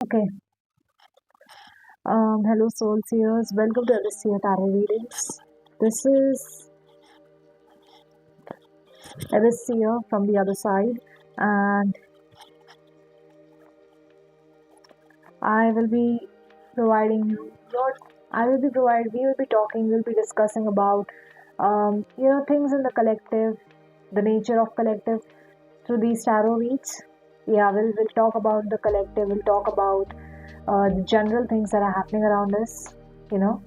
Okay. Hello, soul seers. Welcome to Alicia Tarot Readings. This is Alicia from the other side, and I will be providing you what I will be providing. We will be talking. We'll be discussing about things in the collective, the nature of collective through these tarot reads. Yeah, we'll talk about the collective. We'll talk about the general things that are happening around us. You know.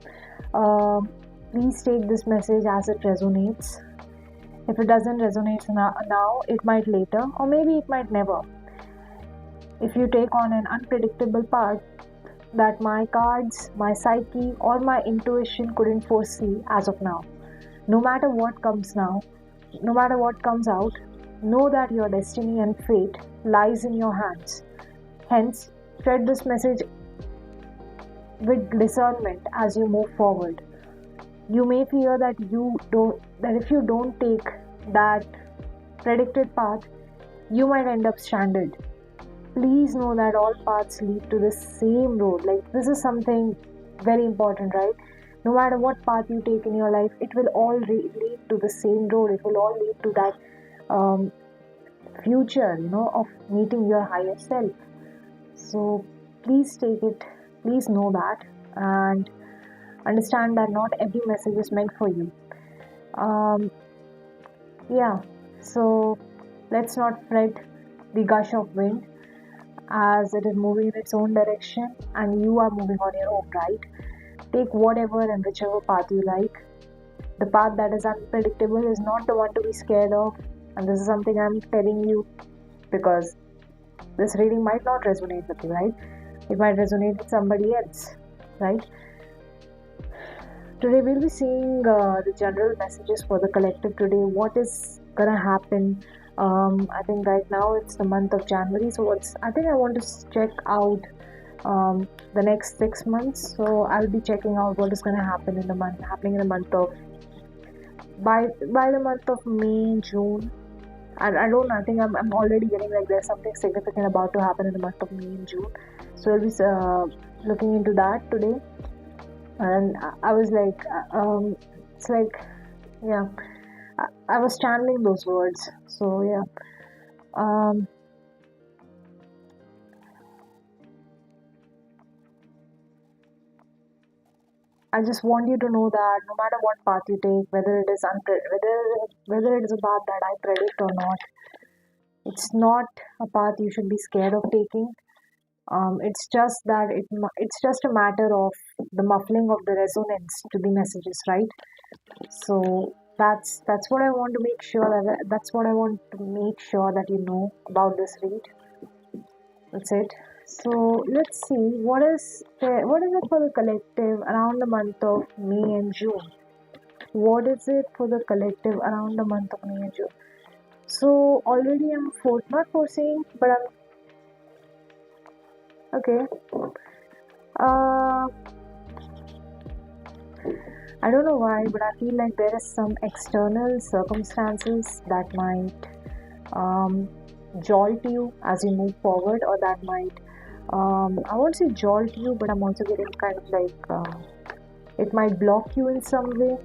Um Please take this message as it resonates. If it doesn't resonate now, it might later, or maybe it might never. If you take on an unpredictable path that my cards, my psyche, or my intuition couldn't foresee as of now, no matter what comes now, no matter what comes out, know that your destiny and fate lies in your hands. Hence, tread this message with discernment as you move forward. You may fear that if you don't take that predicted path, you might end up stranded. Please know that all paths lead to the same road. Like, this is something very important, right? No matter what path you take in your life, it will all lead to the same road. It will all lead to that um, future, of meeting your higher self. So please take it, please know that, and understand that not every message is meant for you. Um, yeah, so let's not fret the gush of wind as it is moving in its own direction and you are moving on your own, right? Take whatever and whichever path you like. The path that is unpredictable is not the one to be scared of, and this is something I'm telling you because this reading might not resonate with you, right? It might resonate with somebody else, right? Today we'll be seeing the general messages for the collective today. What is gonna happen? I think right now it's the month of January, so I think I want to check out the next 6 months. So I'll be checking out what is gonna happen happening in the month of by the month of May, June. I don't know. I think I'm already getting like there's something significant about to happen in the month of May and June. So I'll be looking into that today. And I was like, it's like, yeah, I was channeling those words. So yeah, um, I just want you to know that no matter what path you take, whether it is whether it is a path that I predict or not, it's not a path you should be scared of taking. It's just that it's just a matter of the muffling of the resonance to the messages, right? So that's what I want to make sure that's what I want to make sure that you know about this read. That's it. So let's see what is it for the collective around the month of May and June. What is it for the collective around the month of May and June? So already I'm not foreseeing, but I'm okay. Uh, I don't know why, but I feel like there is some external circumstances that might um, jolt you as you move forward, or that might I won't say jolt you, but I'm also getting kind of like it might block you in some way.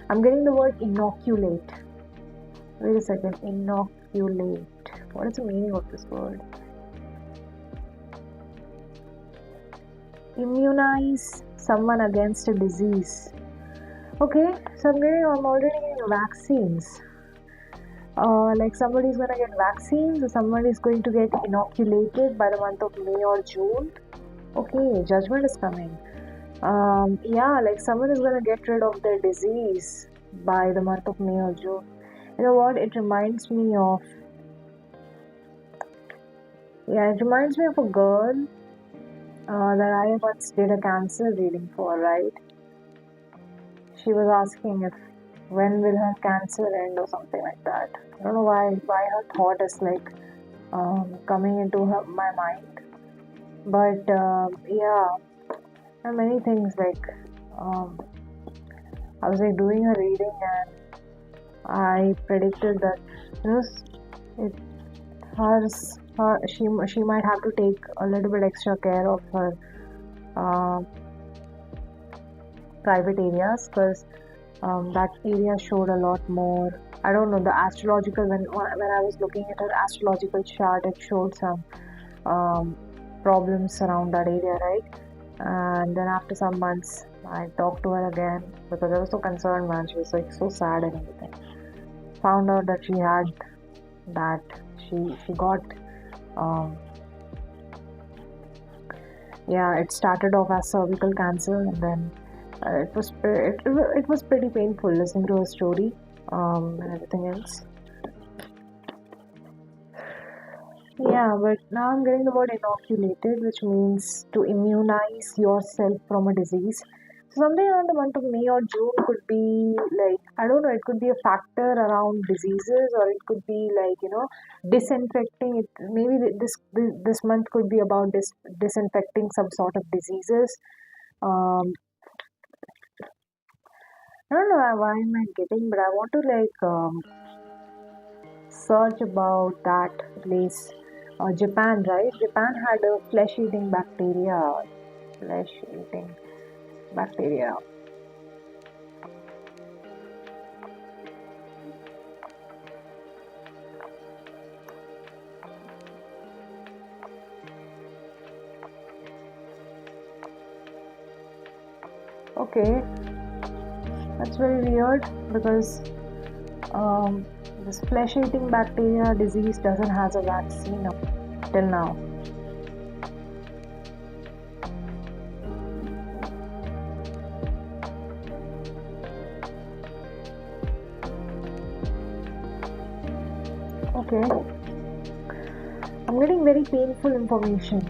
I'm getting the word inoculate. Wait a second, inoculate. What is the meaning of this word? Immunize someone against a disease. Okay, so I'm already getting vaccines. Like somebody's gonna get vaccines or somebody's going to get inoculated by the month of May or June. Okay, judgment is coming. Yeah, like someone is gonna get rid of their disease by the month of May or June. You know what? It reminds me of a girl that I once did a cancer reading for, right? She was asking if when will her cancer end or something like that. I don't know why her thought is like coming into my mind, but yeah, there are many things like I was like doing a reading and I predicted that it hers she might have to take a little bit extra care of her uh, private areas, because that area showed a lot more. I don't know, the astrological, when I was looking at her astrological chart, it showed some problems around that area, right? And then after some months, I talked to her again because I was so concerned, man. She was like so sad and everything. Found out that she had that she got yeah, it started off as cervical cancer, and then it was pretty painful listening to her story and everything else. Yeah, but now I'm getting the word inoculated, which means to immunize yourself from a disease. So something around the month of May or June could be like, I don't know, it could be a factor around diseases, or it could be like, disinfecting it. Maybe this month could be about disinfecting some sort of diseases. Um, I don't know why am I getting, but I want to like search about that place. Japan, right? Japan had a flesh-eating bacteria. Flesh-eating bacteria. Okay, that's very weird because this flesh-eating bacteria disease doesn't have a vaccine up till now. Okay, I'm getting very painful information.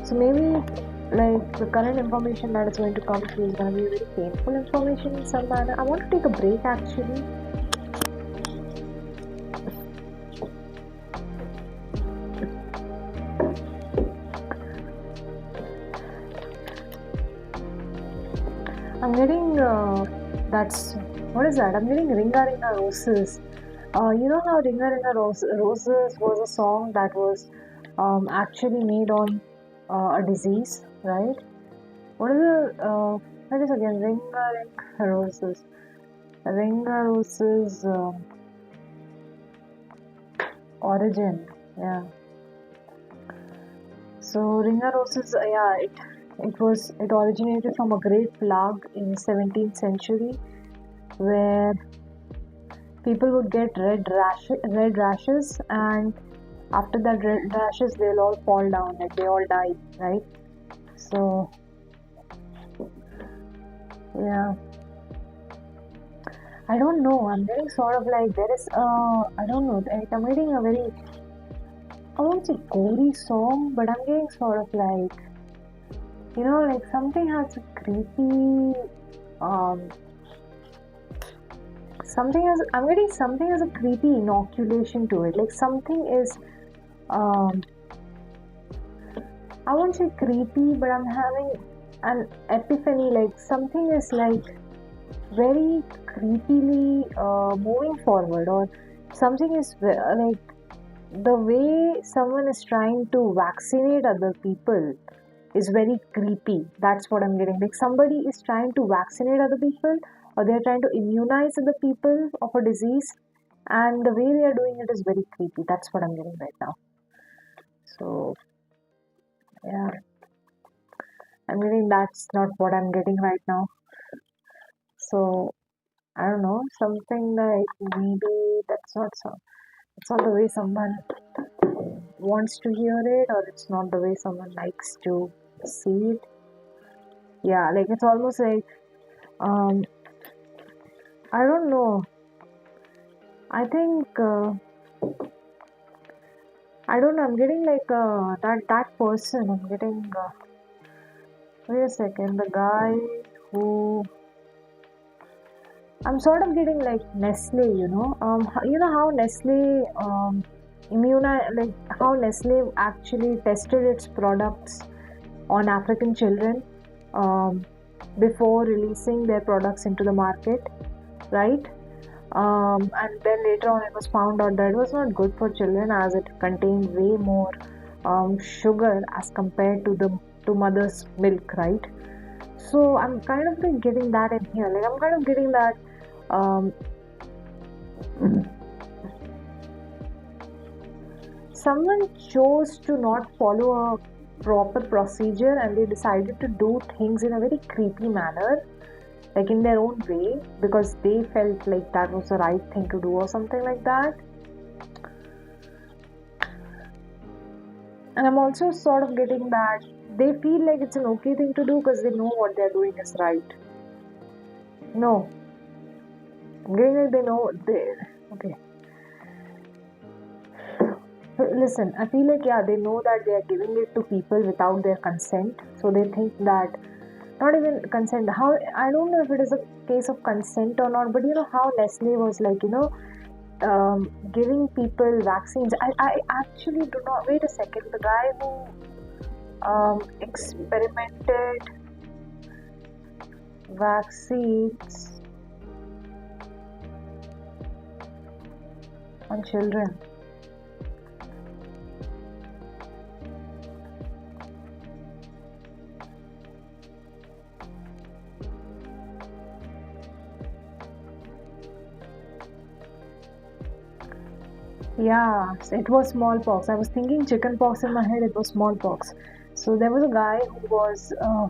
So maybe like the current information that is going to come through is going to be very painful information in some manner. I want to take a break actually. I'm getting that's what is that? I'm getting Ringa Ringa Roses. You know how Ringa Ringa Roses was a song that was actually made on a disease, right? What is what is again? Ringa Ringa Roses. Ringa Roses origin, yeah. So Ringa Roses, yeah, it originated from a great plague in 17th century, where people would get red rashes, and after that red rashes they'll all fall down, like they all die, right? So yeah, I don't know, I'm getting sort of like there is I don't know, like I'm getting a very, I won't say gory song, but I'm getting sort of like, like something has a creepy I'm getting something as a creepy inoculation to it. Like something is I won't say creepy, but I'm having an epiphany, like something is like very creepily moving forward, or something is like the way someone is trying to vaccinate other people is very creepy. That's what I'm getting. Like somebody is trying to vaccinate other people, or they're trying to immunize other people of a disease, and the way they are doing it is very creepy. That's what I'm getting right now. So yeah, I'm getting that's not what I'm getting right now. So I don't know, something like maybe that's not so. It's not the way someone wants to hear it, or it's not the way someone likes to see it. Yeah, like it's almost like I don't know. I think I don't know. I'm getting like that person. I'm getting. Wait a second. The guy who I'm sort of getting like Nestle. You know how Nestle like how Nestle actually tested its products on African children before releasing their products into the market, right? And then later on it was found out that it was not good for children as it contained way more sugar as compared to the to mother's milk, right? So I'm kind of like getting that in here. Like I'm kind of getting that um, someone chose to not follow a proper procedure and they decided to do things in a very creepy manner, like in their own way, because they felt like that was the right thing to do or something like that. And I'm also sort of getting that they feel like it's an okay thing to do because they know what they're doing is right. No, I'm getting like they know they. Okay. Listen, I feel like, yeah, they know that they are giving it to people without their consent. So they think that, not even consent, how, I don't know if it is a case of consent or not, but you know how Nestle was like, giving people vaccines. I actually do not, wait a second, the guy who experimented vaccines on children. Yeah, it was smallpox. I was thinking chickenpox in my head. It was smallpox. So there was a guy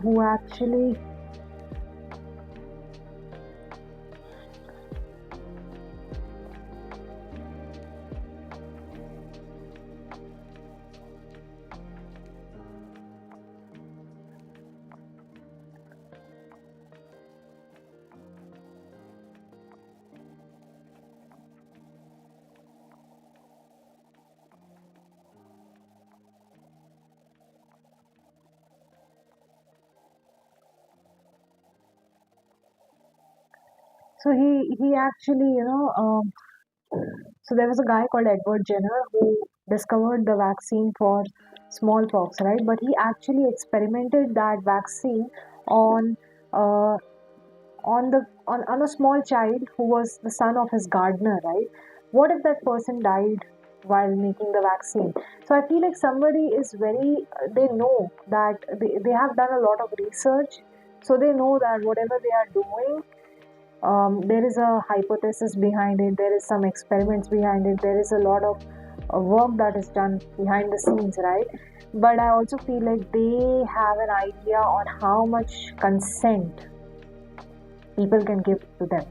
who actually, so he actually, so there was a guy called Edward Jenner who discovered the vaccine for smallpox, right? But he actually experimented that vaccine on uh, on a small child who was the son of his gardener, right? What if that person died while making the vaccine? So I feel like somebody is very, they know that they have done a lot of research, so they know that whatever they are doing, there is a hypothesis behind it, there is some experiments behind it, there is a lot of work that is done behind the scenes, right? But I also feel like they have an idea on how much consent people can give to them,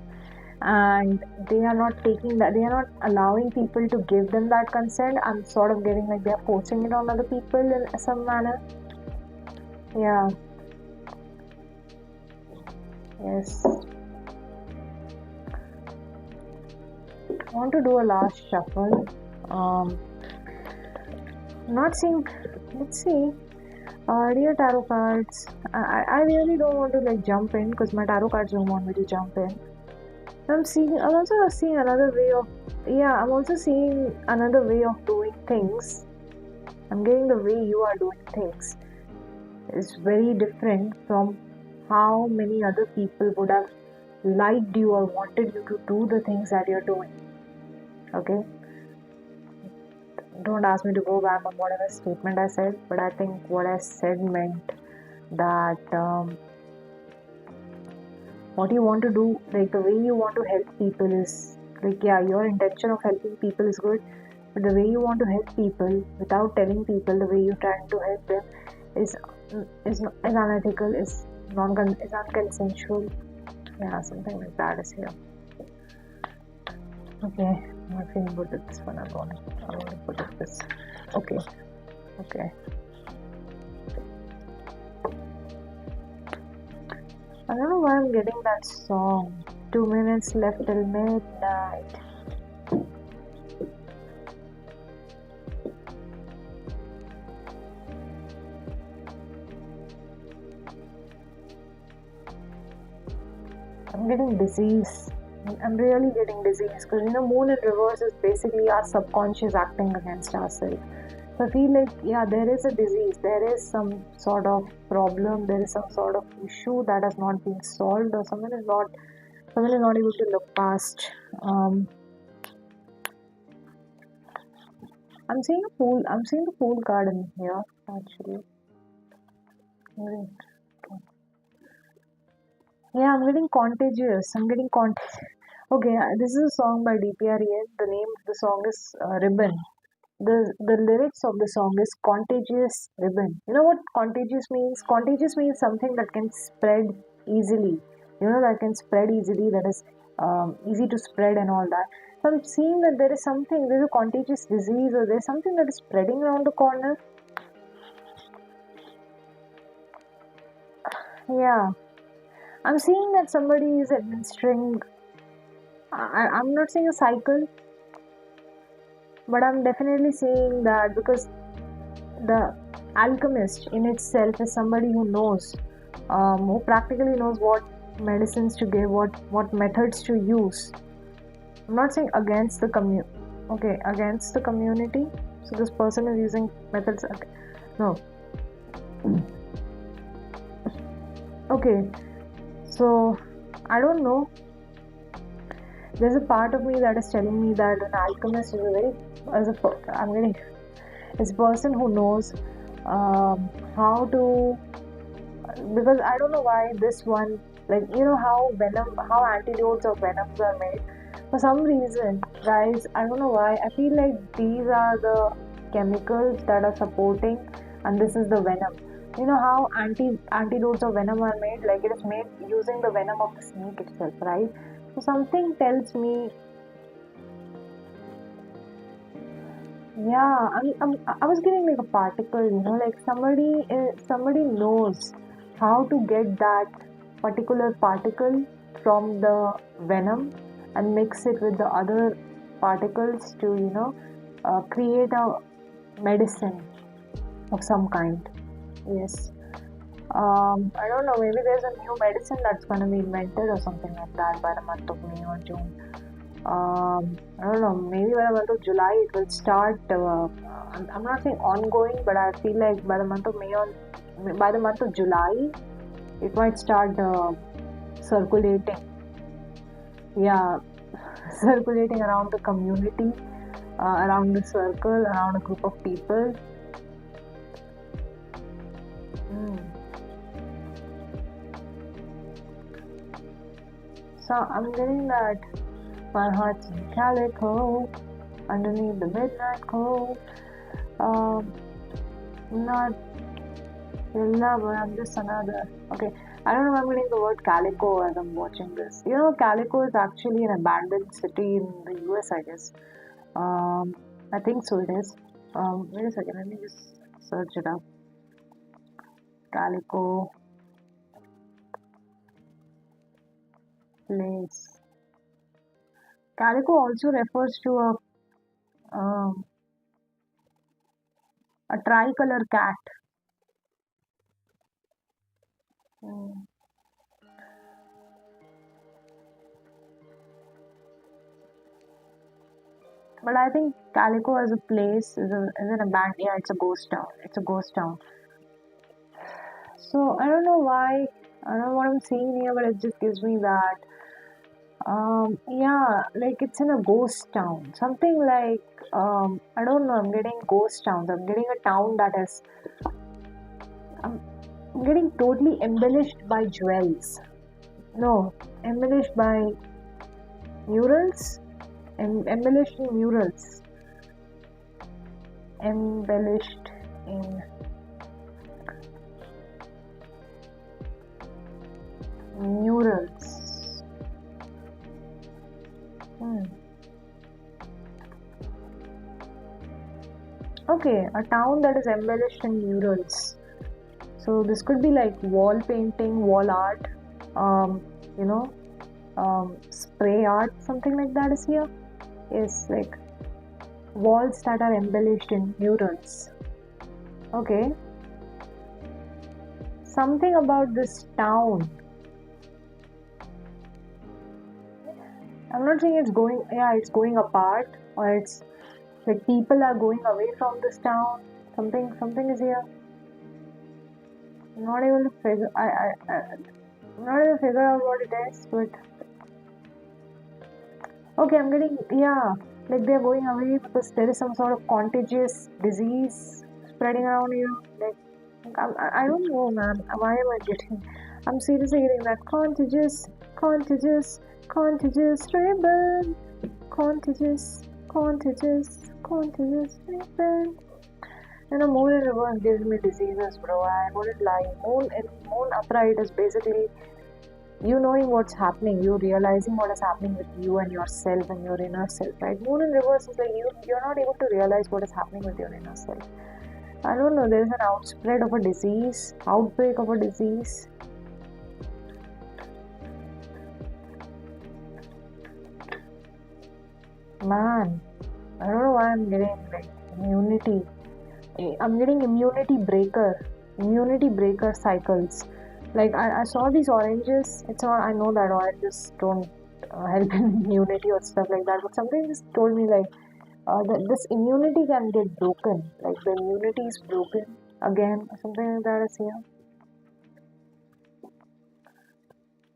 and they are not taking that, they are not allowing people to give them that consent. I'm sort of getting like they're forcing it on other people in some manner. Yeah. Yes. I want to do a last shuffle. um not seeing, let's see. Dear tarot cards, I really don't want to like jump in because my tarot cards don't want me to jump in. I'm also seeing another way of, yeah, I'm also seeing another way of doing things. I'm getting the way you are doing things is very different from how many other people would have liked you or wanted you to do the things that you're doing. Okay? Don't ask me to go back on whatever statement I said, but I think what I said meant that what you want to do, like the way you want to help people is like, yeah, your intention of helping people is good, but the way you want to help people without telling people the way you're trying to help them is unethical, is is unconsensual. Yeah, something like that is here. Okay, I'm not feeling good with this one. I want to put it this. Okay. Okay. I don't know why I'm getting that song. 2 minutes left till midnight. I'm getting disease. I'm really getting disease because moon in reverse is basically our subconscious acting against ourselves. So I feel like, yeah, there is a disease, there is some sort of problem, there is some sort of issue that has not been solved, or someone is not I'm really not able to look past. Um, I'm seeing a pool. I'm seeing the pool garden here, actually. Right. Yeah, I'm getting contagious. I'm getting contagious. Okay, this is a song by DPRES. The name of the song is Ribbon. The lyrics of the song is contagious ribbon. You know what contagious means? Contagious means something that can spread easily. You know, that can spread easily, that is easy to spread and all that. So I'm seeing that there's a contagious disease, or there's something that is spreading around the corner. Yeah. I'm seeing that somebody is administering, I'm not saying a cycle, but I'm definitely saying that because the alchemist in itself is somebody who knows, who practically knows what medicines to give, what methods to use. I'm not saying against the against the community. So this person is using methods. Okay. No. Okay. So I don't know. There's a part of me that is telling me that an alchemist is I'm getting, is a person who knows how to, because I don't know why this one, like, you know how antidotes of venoms are made. For some reason, guys, I don't know why, I feel like these are the chemicals that are supporting, and this is the venom. You know how antidotes of venom are made, like it is made using the venom of the snake itself, right? So something tells me, yeah, I was getting like a particle, like somebody knows how to get that particular particle from the venom and mix it with the other particles to, create a medicine of some kind. Yes. I don't know, maybe there's a new medicine that's going to be invented or something like that by the month of May or June. I don't know, maybe by the month of July it will start. I'm not saying ongoing, but I feel like by the month of by the month of July, it might start circulating. Yeah, circulating around the community, around the circle, around a group of people. Mm. So I'm getting that my heart's in calico underneath the midnight cold. Not your lover, I'm just another. Okay, I don't know if I'm getting the word calico as I'm watching this. You know, Calico is actually an abandoned city in the US, I guess. I think so it is. Wait a second, let me just search it up. Calico place. Calico also refers to um, a tricolor cat. Mm. But I think Calico as a place is an abandoned. Yeah, it's a ghost town. It's a ghost town. So I don't know why. I don't know what I'm seeing here, but it just gives me that. Yeah, like it's in a ghost town. Something like, I don't know. I'm getting ghost towns. I'm getting a town that is. I'm getting totally embellished by jewels. No, embellished by murals. Embellished in murals. Embellished in murals. Hmm. Okay, a town that is embellished in murals. So this could be like wall painting, wall art, um, you know, spray art, something like that is here. Yes, like walls that are embellished in murals. Okay, something about this town. I'm not saying it's going, yeah, it's going apart, or it's like people are going away from this town. Something is here. I'm not able to figure. I'm not able to figure out what it is, but Okay, I'm getting, yeah, like they're going away because there is some sort of contagious disease spreading around here. Like, I don't know, man. Why am I getting, I'm seriously getting that contagious, contagious ribbon, contagious ribbon. You know, moon and reverse gives me diseases, bro. I wouldn't lie. Moon upright is basically you knowing what's happening, you realizing what is happening with you and yourself and your inner self, right? Moon in reverse is like you're not able to realize what is happening with your inner self. I don't know, there's an outspread of a disease, outbreak of a disease. Man, I don't know why I'm getting like immunity. I'm getting immunity breaker cycles. Like I saw these oranges. It's not. I know that oranges don't help in immunity or stuff like that. But something just told me like that this immunity can get broken. Like the immunity is broken again. Something like that is here.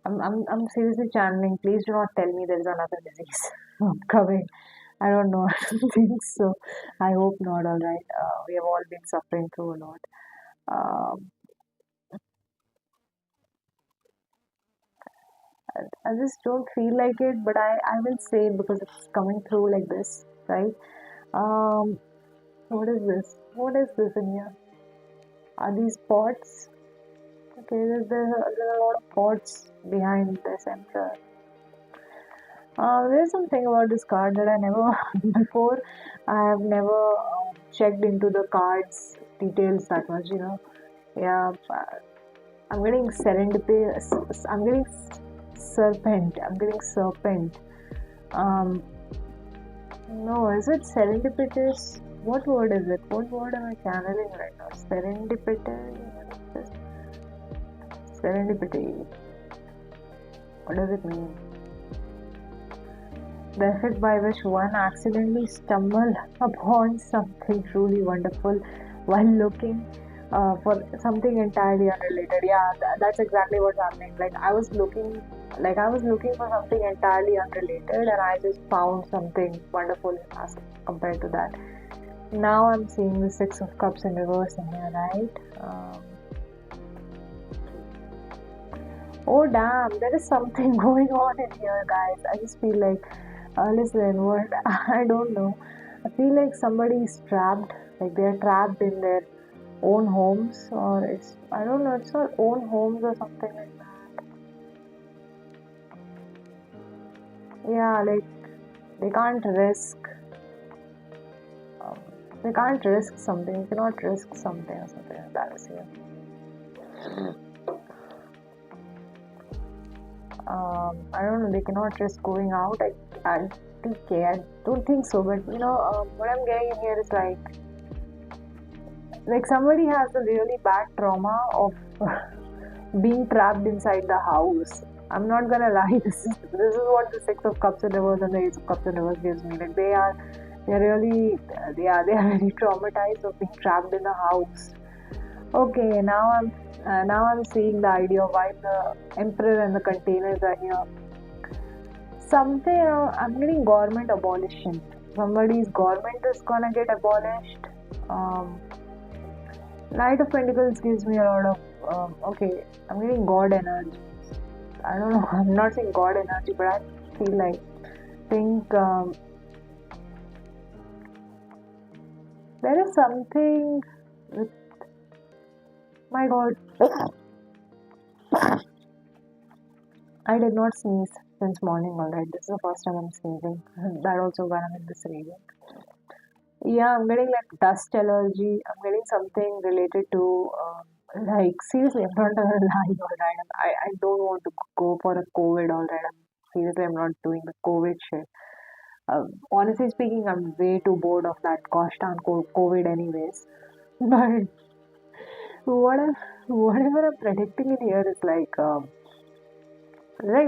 I'm seriously channeling. Please do not tell me there is another disease coming. I don't know. I don't think so. I hope not. All right. We have all been suffering through a lot. Um, I just don't feel like it, but I will say it because it's coming through like this, right? Um, what is this? What is this in here? Are these pots? Okay, there's a lot of pots behind this emperor. There's something about this card that I never, before, I have never checked into the cards details that much, you know. Yeah, I'm getting serendipity, I'm getting serpent, I'm getting serpent. Um, no, is it serendipitous? What word is it? What word am I channeling right now? Serendipitous? Serendipity. What does it mean? The effect by which one accidentally stumbled upon something truly wonderful while looking for something entirely unrelated. Yeah, that's exactly what's happening. Like I was looking for something entirely unrelated, and I just found something wonderful as compared to that. Now I'm seeing the Six of Cups in reverse in here, right? Oh damn, there is something going on in here, guys. I just feel like, listen, what I don't know. I feel like somebody is trapped, like they're trapped in their own homes, or I don't know, it's not own homes or something like that. Yeah, like they can't risk, um, they can't risk something, you cannot risk something or something like that is here. I don't know, they cannot risk going out. I okay, I don't think so, but you know, what I'm getting in here is like somebody has a really bad trauma of being trapped inside the house. I'm not gonna lie, this is what the Six of Cups in reverse and the Ace of Cups in reverse gives me. Like they're really they are really traumatized of being trapped in a house. Okay, now I'm seeing the idea of why the emperor and the containers are here. Something I'm getting government abolition. Somebody's government is gonna get abolished. Um, Knight of Pentacles gives me a lot of okay. I'm getting God energy. I don't know. I'm not saying God energy, but I feel like think there is something with my God. I did not sneeze since morning. Alright, this is the first time I'm sneezing. That also when I'm in this region. Yeah, I'm getting like dust allergy. I'm getting something related to like seriously, I'm not gonna lie. Alright, I don't want to go for a COVID. Alright, seriously, I'm not doing the COVID shit. Honestly speaking, I'm way too bored of that gosh darn COVID anyways. But what I, whatever I'm predicting in here is like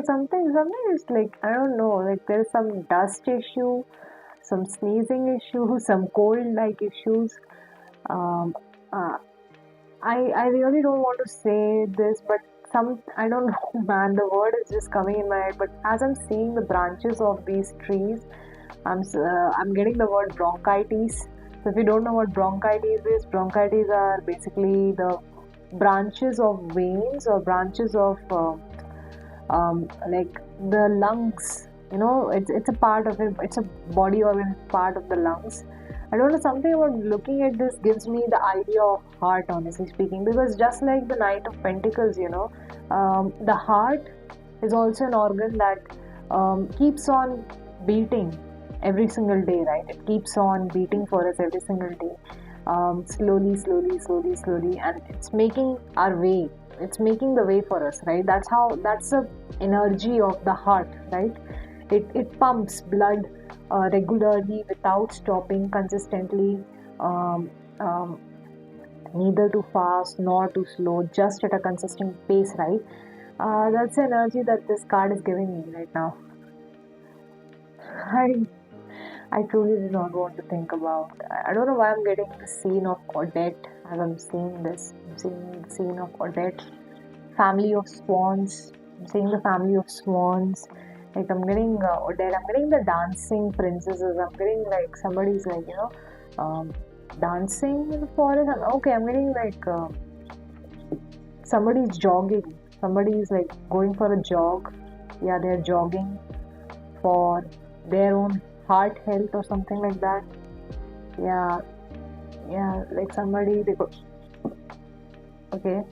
something is like I don't know, like there's some dust issue, some sneezing issue, some cold like issues. Um, uh, I really don't want to say this, but I don't know, man, the word is just coming in my head, but as I'm seeing the branches of these trees, I'm getting the word bronchitis. So if you don't know what bronchitis is, bronchitis are basically the branches of veins or branches of like the lungs. It's a part of it. It's a body organ part of the lungs. I don't know, something about looking at this gives me the idea of heart, honestly speaking, because just like the Knight of Pentacles, the heart is also an organ that keeps on beating every single day, right? It keeps on beating for us every single day, slowly, slowly, slowly, slowly, and it's making our way. It's making the way for us, right? That's the energy of the heart, right? It pumps blood regularly without stopping, consistently, um, um, neither too fast nor too slow, just at a consistent pace, right? That's the energy that this card is giving me right now. I I truly do not want to think about. I don't know why I'm getting the scene of Odette as I'm seeing this. I'm seeing the scene of Odette, family of swans. I'm seeing the family of swans. Like I'm getting Odette. I'm getting the dancing princesses. I'm getting like somebody's like dancing in the forest. Okay, I'm getting like somebody's jogging. Somebody's like going for a jog. Yeah, they're jogging for their own heart health or something like that. Yeah, yeah, like somebody they go. Okay,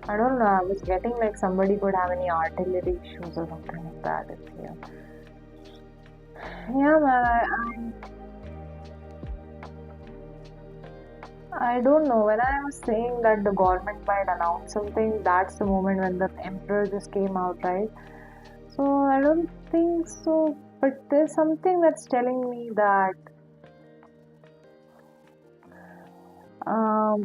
I don't know. I was getting like somebody could have any artillery issues or something like that. Yeah, yeah, man. I don't know. When I was saying that the government might announce something, that's the moment when the emperor just came out, right? So I don't think so. But there's something that's telling me that, yeah,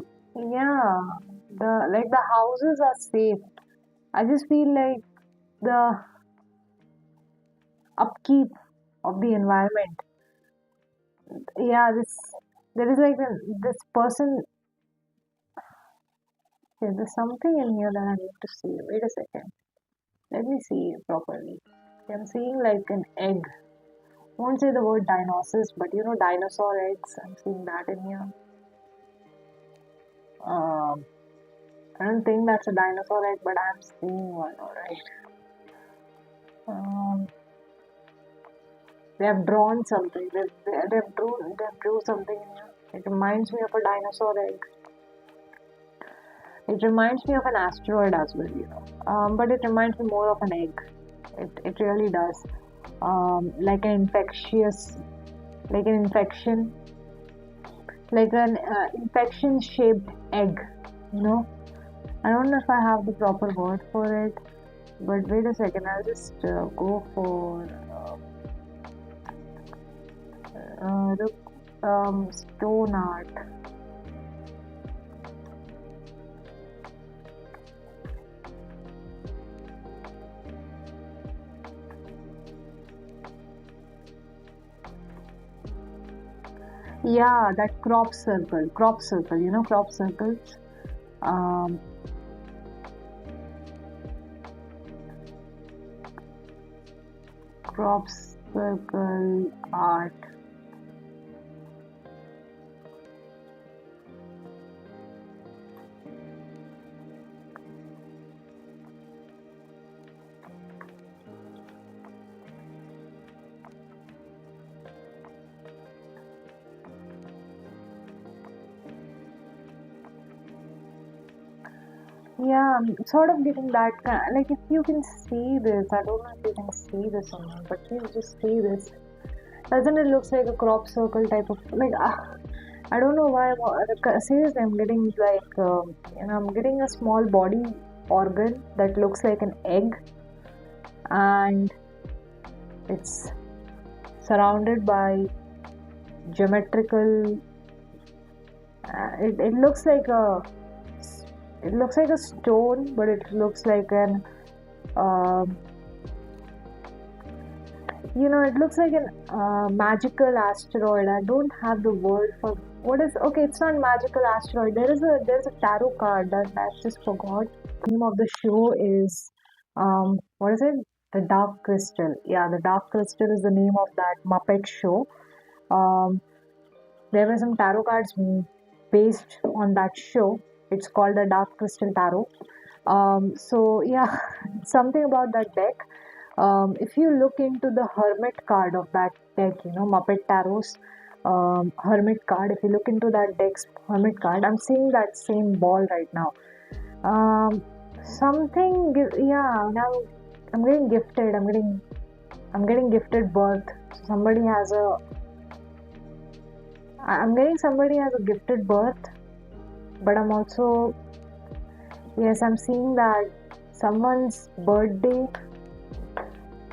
the houses are safe. I just feel like the upkeep of the environment. Yeah, there is like this person. There's something in here that I need to see. Wait a second. Let me see it properly. I'm seeing like an egg. Won't say the word dinosaurs, but dinosaur eggs. I'm seeing that in here. Um, I don't think that's a dinosaur egg, but I'm seeing one. Alright. Um, they have drawn something. They've drew something in here. It reminds me of a dinosaur egg. It reminds me of an asteroid as well. But it reminds me more of an egg. It really does. Like an infectious, like an infection, like an infection-shaped egg. You know, I don't know if I have the proper word for it, but wait a second. I'll just go for the stone art. Yeah, that crop circle, crop circles. Um, crop circle art. Yeah, I'm sort of getting that kind. Like if you can see this, I don't know if you can see this or not, but you just see this. Doesn't it looks like a crop circle type of like? I don't know why. Seriously, I'm getting like I'm getting a small body organ that looks like an egg, and it's surrounded by geometrical. It looks like a stone, but it looks like an um It looks like an magical asteroid. I don't have the word for what is. Okay, it's not magical asteroid. There's a tarot card that I just forgot. The name of the show is what is it? The Dark Crystal. Yeah, the Dark Crystal is the name of that Muppet show. Um, there were some tarot cards based on that show. It's called the Dark Crystal Tarot. So yeah, something about that deck. If you look into the Hermit card of that deck, Muppet Tarot's Hermit card. If you look into that deck's Hermit card, I'm seeing that same ball right now. Um, yeah. Now I'm getting gifted. I'm getting gifted birth. So I'm getting somebody has a gifted birth, but I'm seeing that someone's birthday.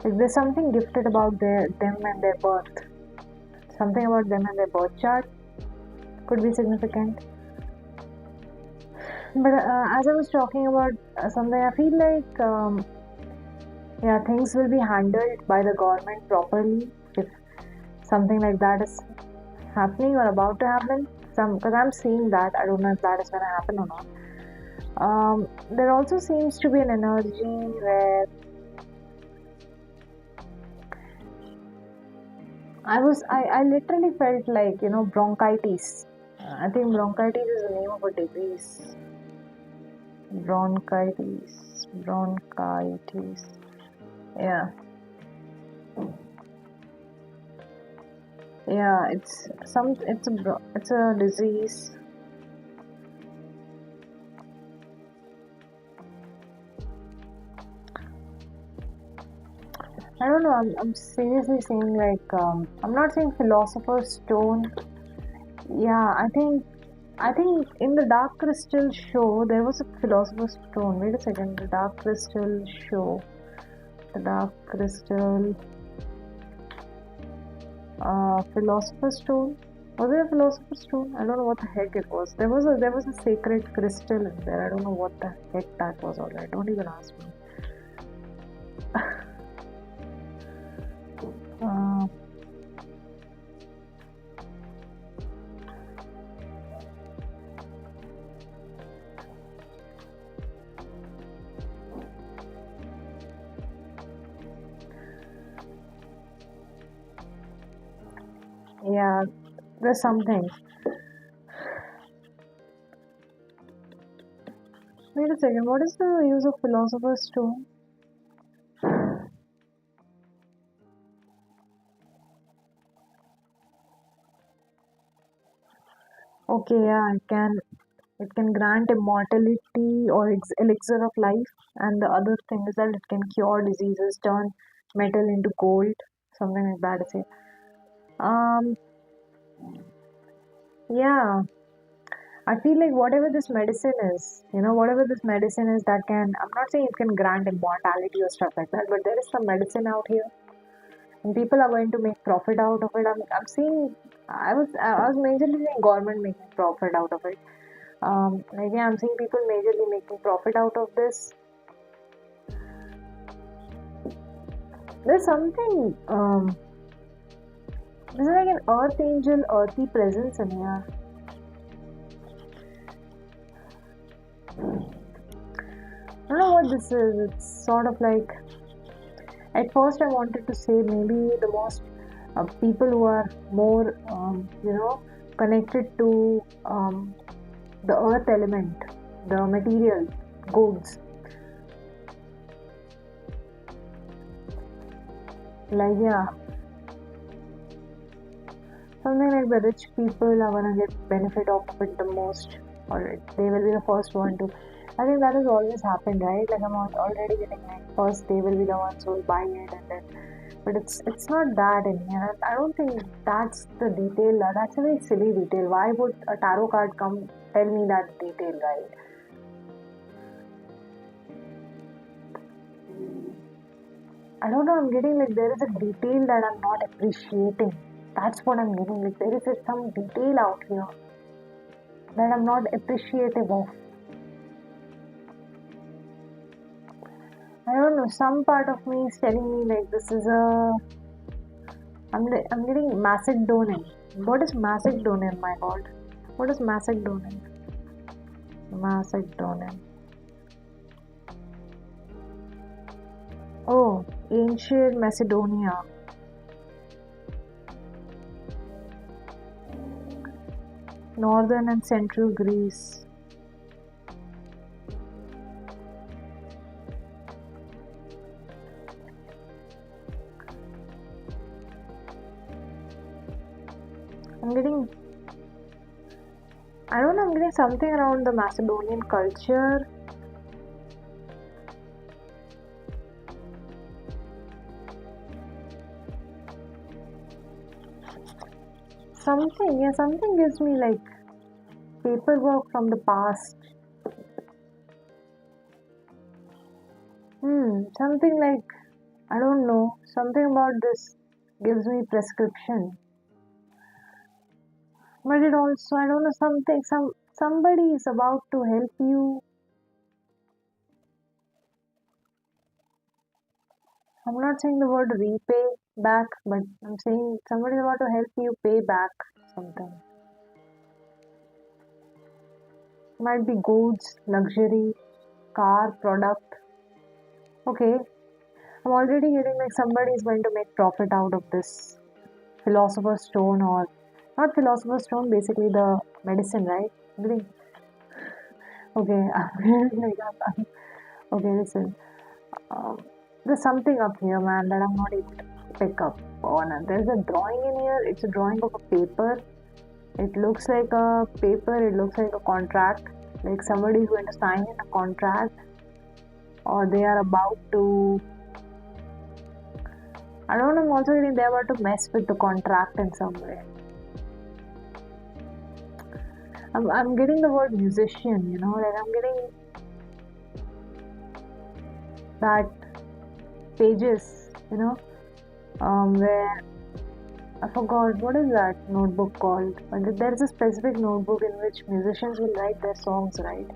Like there's something gifted about them and their birth. Something about them and their birth chart could be significant. But as I was talking about something, I feel like things will be handled by the government properly if something like that is happening or about to happen. Because I'm seeing that. I don't know if that is going to happen or not. There also seems to be an energy where I literally felt like, bronchitis. I think bronchitis is the name of a disease. Bronchitis. Yeah. Yeah, it's a disease. I don't know. I'm seriously saying like I'm not saying philosopher's stone. Yeah, I think in the Dark Crystal show there was a philosopher's stone. Wait a second, the Dark Crystal show, the Dark Crystal philosopher's stone. Was it a philosopher's stone? I don't know what the heck it was. There was a sacred crystal in there. I don't know what the heck that was. Alright, don't even ask me. uh, yeah, there's something. Wait a second. What is the use of philosopher's stone? Okay, yeah, it can grant immortality or elixir of life, and the other thing is that it can cure diseases, turn metal into gold, something like that. I say. Um, yeah, I feel like whatever this medicine is that can. I'm not saying it can grant immortality or stuff like that, but there is some medicine out here, and people are going to make profit out of it. I'm seeing. I was majorly seeing government making profit out of it. Maybe I'm seeing people majorly making profit out of this. There's something, there's like an earth angel, earthy presence in here. I don't know what this is. It's sort of like, at first I wanted to say maybe the most people who are more, connected to the earth element, the material, goods. Like, yeah, something like the rich people are gonna get benefit of it the most, or they will be the first one to. I think that has always happened, right? Like I'm already getting like first they will be the ones who will buy it, and then, but it's not that in here. I don't think that's the detail. That's a very silly detail. Why would a tarot card come tell me that detail, right? I don't know. I'm getting like there is a detail that I'm not appreciating. That's what I'm getting. Like there is some detail out here that I'm not appreciative of. I don't know. Some part of me is telling me like this is a I'm getting Macedonian. What is Macedonian, my god? What is Macedonian? Macedonian. Oh, ancient Macedonia. Northern and central Greece. I'm getting, I don't know, I'm getting something around the Macedonian culture. Something gives me like paperwork from the past. Something like, I don't know, something about this gives me prescription. But it also, I don't know, somebody is about to help you. I'm not saying the word repay back, but I'm saying somebody is about to help you pay back something. Might be goods, luxury, car, product. Okay, I'm already getting like somebody is going to make profit out of this philosopher's stone, or not philosopher's stone, basically the medicine, right? I'm getting, okay, okay, listen. Um, there's something up here, man, that I'm not able to pick up on. There's a drawing in here. It's a drawing of a paper. It looks like a paper. It looks like a contract. Like somebody is going to sign in a contract, or they are about to. I don't know. I'm also getting they're about to mess with the contract in some way. I'm getting the word musician. You know, like I'm getting that pages. You know, where I forgot what is that notebook called. But there is a specific notebook in which musicians will write their songs, right?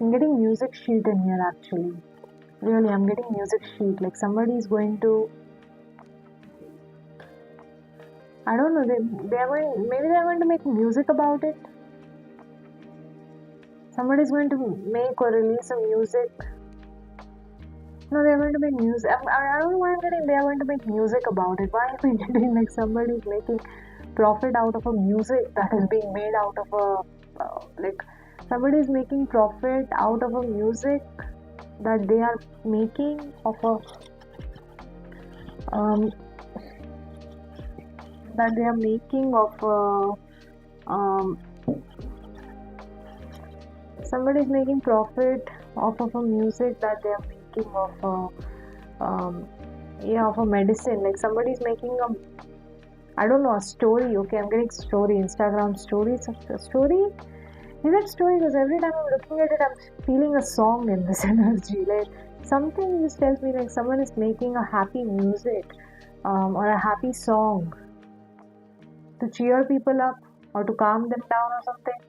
I'm getting music sheet in here actually. Really, I'm getting music sheet. Like somebody is going to. I don't know. They're going. Maybe they're going to make music about it. Somebody is going to make or release a music. No, they're going to make music. I don't know why I'm getting. They're going to make music about it. Why am I getting like somebody is making profit out of a music that is being made out of a like somebody is making profit out of a music that they are making of a that they are making of somebody is making profit off of a music that they are making of of a medicine. Like somebody is making a, I don't know, a story. Okay, I'm getting story, Instagram stories. A story. Is that story? Because every time I'm looking at it, I'm feeling a song in this energy. Like something just tells me like someone is making a happy music or a happy song to cheer people up or to calm them down or something.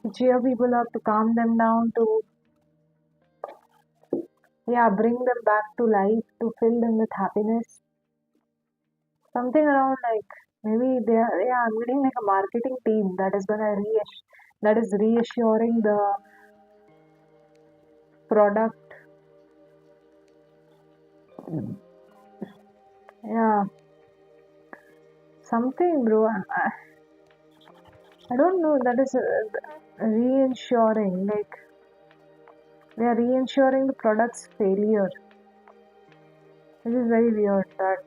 To cheer people up, to calm them down, to bring them back to life, to fill them with happiness. Something around like maybe they are, I'm getting like a marketing team that is gonna that is reassuring the product. Yeah, something, bro. I don't know. That is reinsuring. Like they are reinsuring the product's failure. Which is very weird. That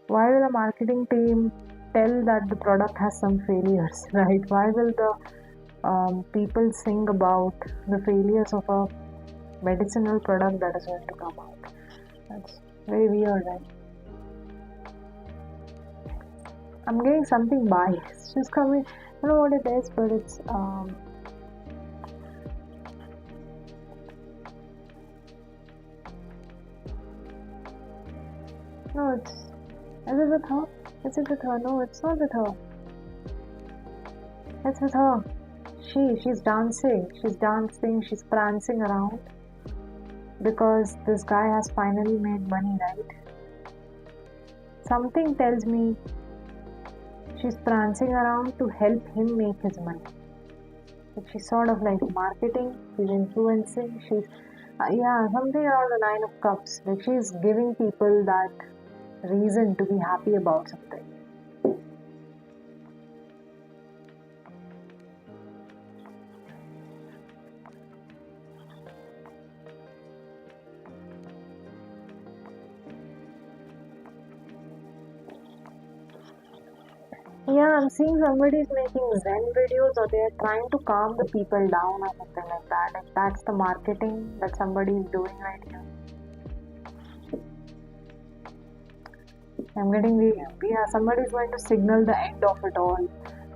why will a marketing team tell that the product has some failures, right? Why will the people sing about the failures of a medicinal product that is going to come out? That's very weird, right? I'm getting something biased. She's coming. I don't know what it is, but it's no, it's is it with her? Is it with her? No, it's not with her. It's with her. She's dancing. She's dancing. She's prancing around because this guy has finally made money, right? Something tells me she's prancing around to help him make his money. Like she's sort of like marketing, she's influencing, she's yeah, something around the Nine of Cups. Like she's giving people that reason to be happy about something. Yeah, I'm seeing somebody's making Zen videos or they're trying to calm the people down or something like that. Like that's the marketing that somebody is doing right here. I'm getting the yeah, somebody's going to signal the end of it all.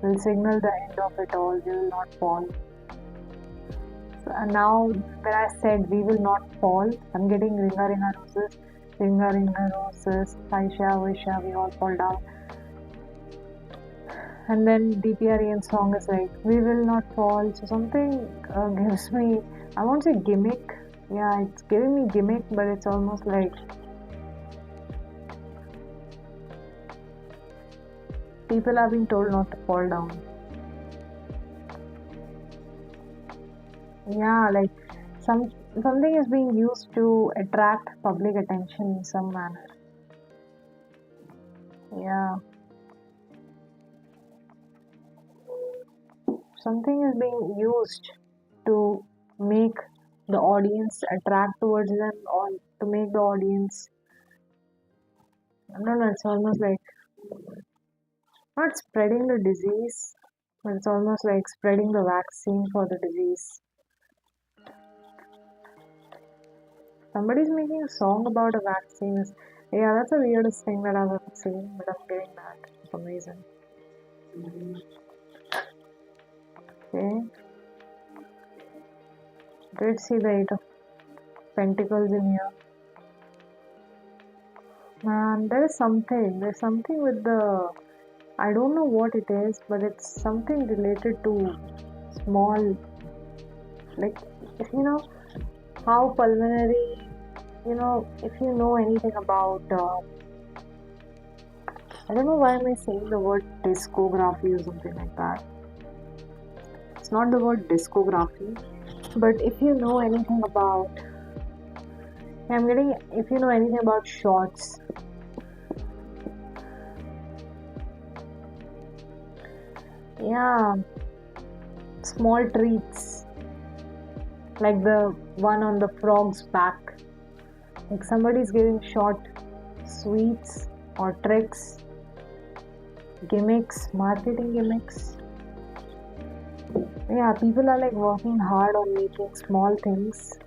Will signal the end of it all. We will not fall. So, and now when I said we will not fall, I'm getting ringa roses, Aisha, Visha, we all fall down. And then DPREN song is like, we will not fall. So something gives me, I won't say gimmick. Yeah, it's giving me gimmick, but it's almost like people are being told not to fall down. Yeah, like something is being used to attract public attention in some manner. Yeah. Something is being used to make the audience attract towards them or to make the audience, I don't know, it's almost like not spreading the disease, but it's almost like spreading the vaccine for the disease. Somebody's making a song about a vaccine. Yeah, that's the weirdest thing that I've ever seen, but I'm getting that for some reason. Okay. Did see the Eight of Pentacles in here. Man, there's something with the, I don't know what it is, but it's something related to small, like, if you know how pulmonary, if you know anything about, I don't know why am I saying the word discography or something like that. It's not the word discography, but if you know anything about, if you know anything about shots, yeah, small treats, like the one on the frog's back. Like somebody's giving short sweets or tricks, gimmicks, marketing gimmicks. Yeah, people are like working hard on making small things,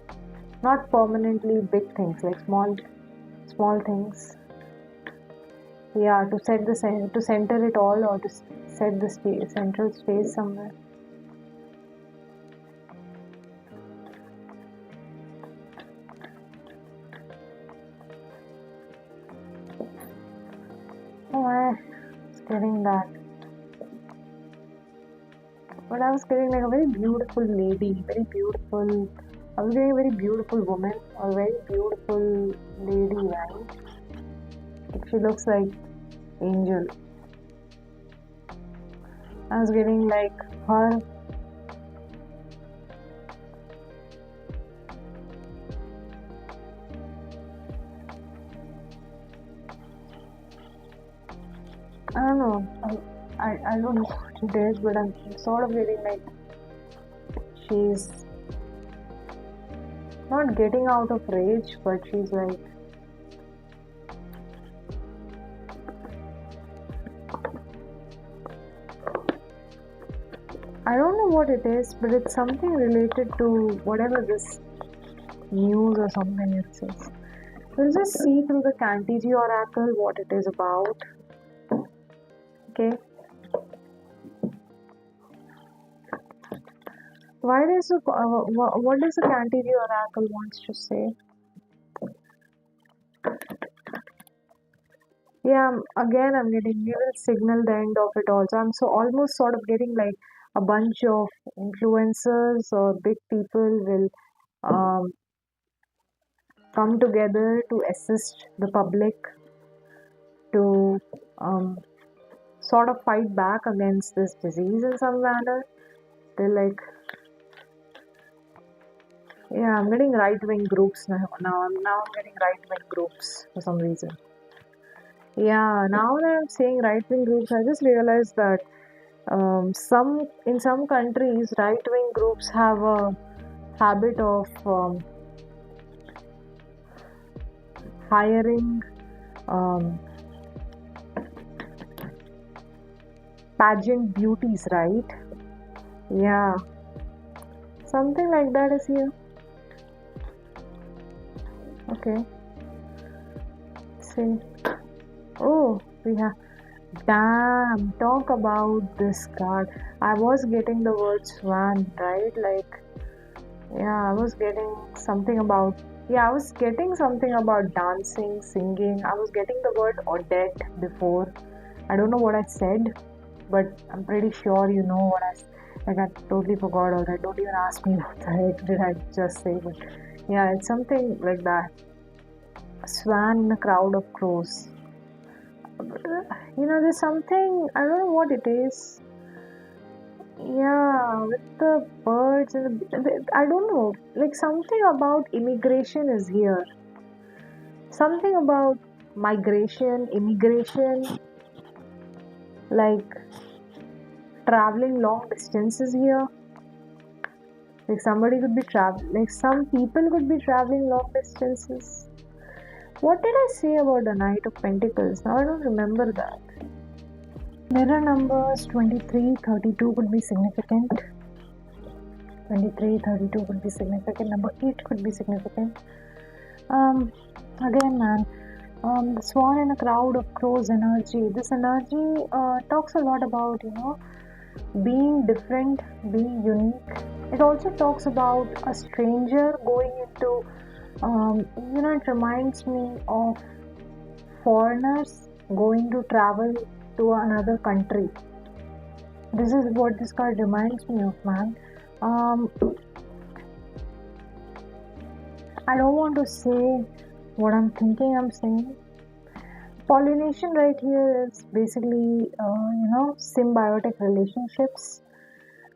not permanently big things, like small things. Yeah, to to center it all or to set the central space somewhere. Oh, I was getting that. But I was getting like a very beautiful lady, very beautiful. I was getting a very beautiful woman or a very beautiful lady, right? Like she looks like angel. I was getting like her. I don't know. I don't know what it is, but I'm sort of getting like she's not getting out of rage, but she's like I don't know what it is, but it's something related to whatever this news or something it says. We'll just see through the Cantigi oracle what it is about. Okay. Why does what does the Canterbury Oracle wants to say? Yeah, again, I'm getting, we will signal the end of it also. I'm so almost sort of getting like a bunch of influencers or big people will um, come together to assist the public to um, sort of fight back against this disease in some manner. They're like, yeah, I'm getting right wing groups now. Now I'm getting right wing groups for some reason. Yeah, now that I'm saying right wing groups, I just realized that in some countries, right wing groups have a habit of hiring um, pageant beauties, right? Yeah, something like that is here. Okay, see. Oh, we have. Damn, talk about this card. I was getting the word swan, right? Like, yeah, I was getting something about. Yeah, I was getting something about dancing, singing. I was getting the word Odette before. I don't know what I said, but I'm pretty sure you know what like. I totally forgot all that. Don't even ask me what the heck did I just say. But yeah, it's something like that. A swan in a crowd of crows. There's something, I don't know what it is. Yeah, with the birds and I don't know. Like something about immigration is here. Something about migration, immigration, like traveling long distances here. Like somebody could be traveling, like some people could be traveling long distances. What did I say about the Knight of Pentacles? Now I don't remember that. Mirror numbers 23, 32 could be significant. 23, 32 could be significant. Number 8 could be significant. Again, man, the swan in a crowd of crows energy. This energy talks a lot about, being different, being unique. It also talks about a stranger going into, it reminds me of foreigners going to travel to another country. This is what this card reminds me of, man. I don't want to say what I'm thinking I'm saying. Pollination right here is basically, symbiotic relationships,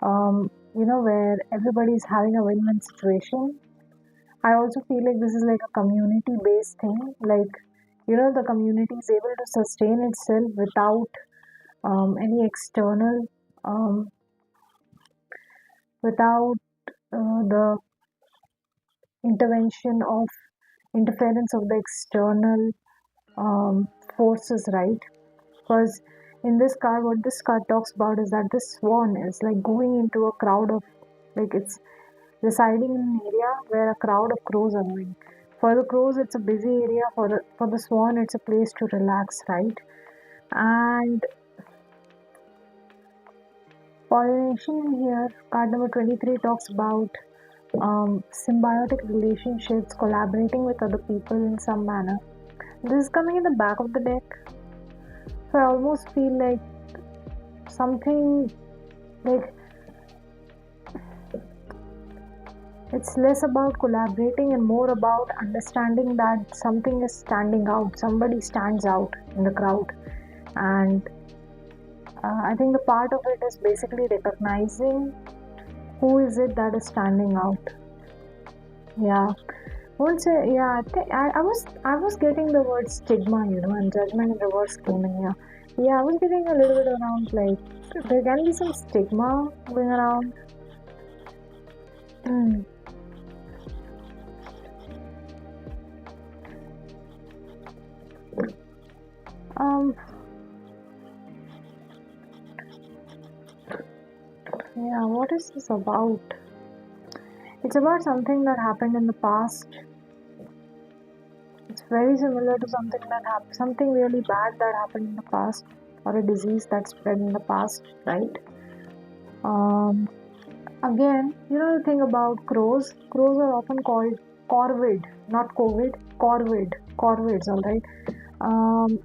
where everybody's having a win-win situation. I also feel like this is like a community-based thing. Like, the community is able to sustain itself without any external, um, without the intervention of interference of the external forces, right? Because in this card, what this card talks about is that this swan is like going into a crowd of, like, it's residing in an area where a crowd of crows are going. For the crows, it's a busy area. For the swan, it's a place to relax, right? And pollination here, card number 23 talks about symbiotic relationships, collaborating with other people in some manner. This is coming in the back of the deck. So I almost feel like something like it's less about collaborating and more about understanding that something is standing out. Somebody stands out in the crowd. And I think the part of it is basically recognizing who is it that is standing out. Yeah. Won't say, yeah, I was getting the word stigma, and judgment in reverse came in here. Yeah, I was getting a little bit around like there can be some stigma going around. Mm. Um. Yeah, what is this about? It's about something that happened in the past. It's very similar to something really bad that happened in the past. or a disease that spread in the past, right? Um, Again, the thing about crows, crows are often called corvid, not COVID, corvids, all right.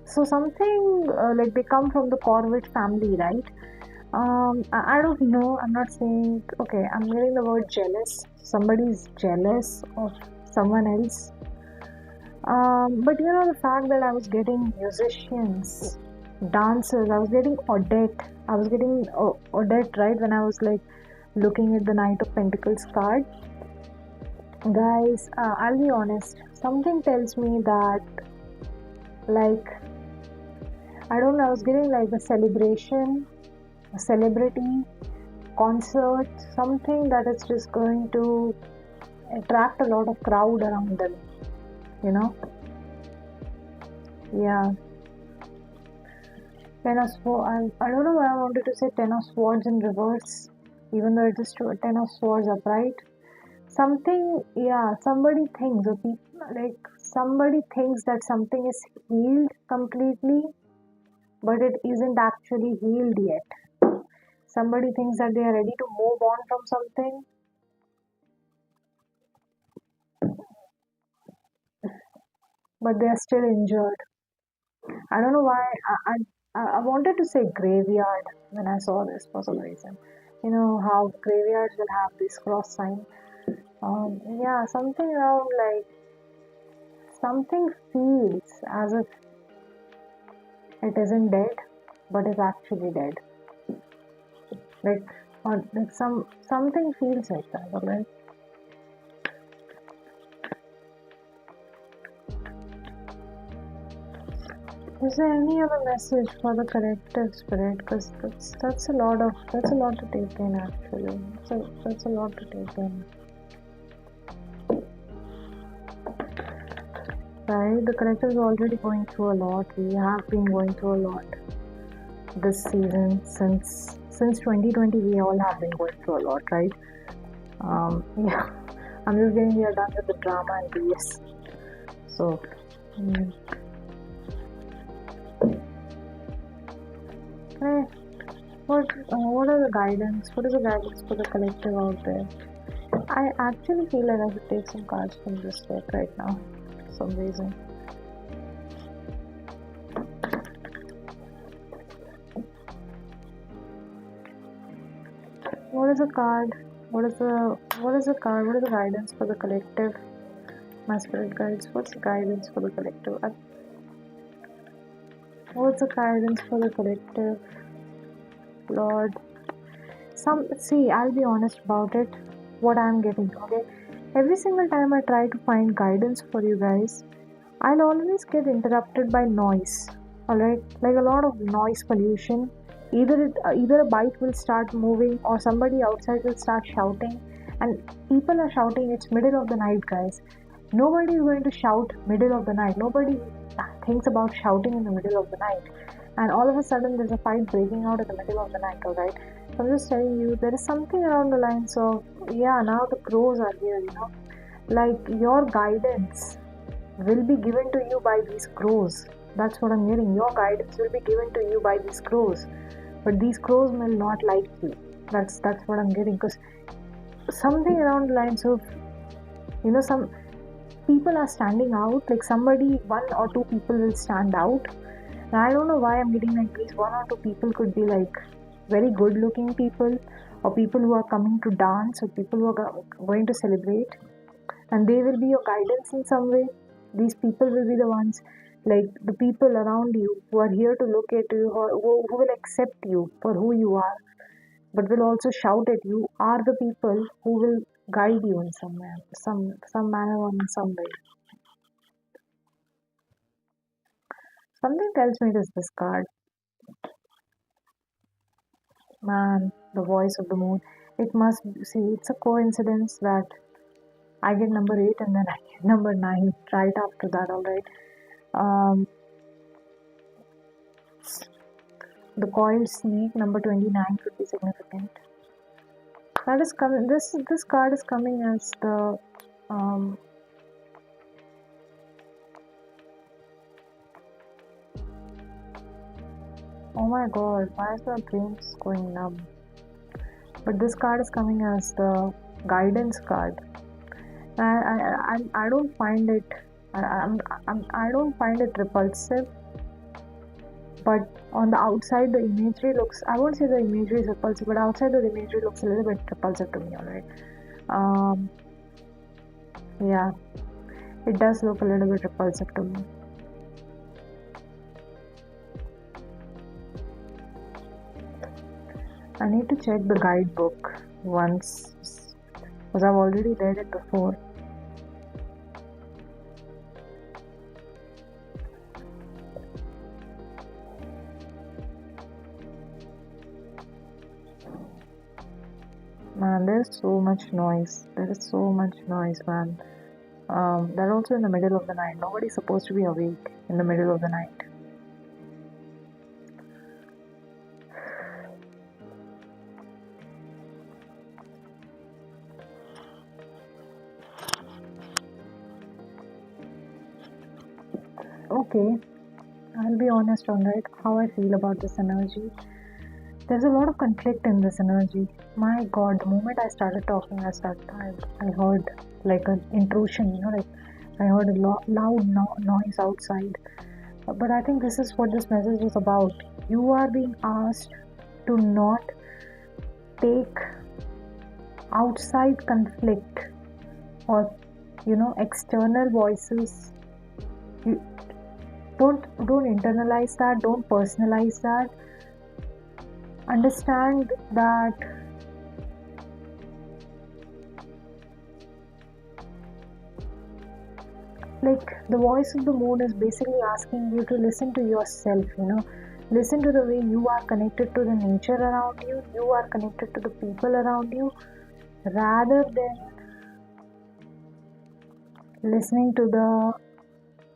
So something like they come from the corvid family, right? I don't know. I'm not saying. Okay, I'm hearing the word jealous. Somebody's jealous of someone else. But the fact that I was getting musicians, dancers, I was getting Odette. I was getting Odette, right? When I was like looking at the Knight of Pentacles card. Guys, I'll be honest. Something tells me that, like, I don't know, I was getting like a celebration, a celebrity, concert, something that is just going to attract a lot of crowd around them, you know? Yeah. Ten of Swords. I don't know why I wanted to say Ten of Swords in reverse, even though it is Ten of Swords upright. Something, yeah, somebody thinks, or people, like, somebody thinks that something is healed completely, but it isn't actually healed yet. Somebody thinks that they are ready to move on from something, but they are still injured. I don't know why. I wanted to say graveyard when I saw this for some reason. You know how graveyards will have this cross sign. Yeah, something around like something feels as if it isn't dead, but is actually dead. Like, or like something feels like that, alright? Is there any other message for the collective spirit? Because that's a lot to take in actually. That's a lot to take in. Right? The collective is already going through a lot. We have been going through a lot this season since 2020. We all have been going through a lot, right? Yeah. I'm just getting here done with the drama and BS. So. What are the guidance? What is the guidance for the collective out there? I actually feel like I should take some cards from this deck right now, for some reason. What is the card? What is the card? What is the guidance for the collective? My spirit guides. What's the guidance for the collective? What's the guidance for the collective? Lord. I'll be honest about it. What I'm getting, okay? Every single time I try to find guidance for you guys, I'll always get interrupted by noise. Alright? Like a lot of noise pollution. Either a bike will start moving or somebody outside will start shouting. And people are shouting, it's middle of the night, guys. Nobody is going to shout middle of the night. Nobody thinks about shouting in the middle of the night. And all of a sudden there's a fight breaking out in the middle of the night, alright? So I'm just telling you, there is something around the lines of, yeah, now the crows are here, Like your guidance will be given to you by these crows. That's what I'm hearing. Your guidance will be given to you by these crows. But these crows will not like you. That's what I'm getting. Because something around the lines of, some people are standing out. Like somebody, one or two people will stand out. And I don't know why I'm getting like these one or two people could be like very good looking people, or people who are coming to dance, or people who are going to celebrate, and they will be your guidance in some way. These people will be the ones, like the people around you who are here to look at you, or who will accept you for who you are, but will also shout at you, are the people who will guide you in some manner or in some way. Something tells me it is this card. Man, the voice of the moon. It must see, it's a coincidence that I get number 8 and then I get number 9 right after that, alright. The coiled snake, number 29, could be significant. That is coming. This card is coming as the Oh my god, why is my brain's going numb? But this card is coming as the guidance card. I don't find it. I don't find it repulsive. But on the outside, the imagery looks. I won't say the imagery is repulsive, but outside the imagery looks a little bit repulsive to me. Alright. Yeah, it does look a little bit repulsive to me. I need to check the guidebook once because I've already read it before. Man, there's so much noise. There is so much noise, man. They're also in the middle of the night. Nobody's supposed to be awake in the middle of the night. Okay, I'll be honest on right how I feel about this energy. There's a lot of conflict in this energy. My god, the moment I started talking, I heard like an intrusion, like I heard a loud noise outside. But I think this is what this message is about. You are being asked to not take outside conflict or external voices. You don't internalize that, don't personalize that. Understand that like the voice of the moon is basically asking you to listen to yourself, listen to the way you are connected to the nature around you, you are connected to the people around you, rather than listening to the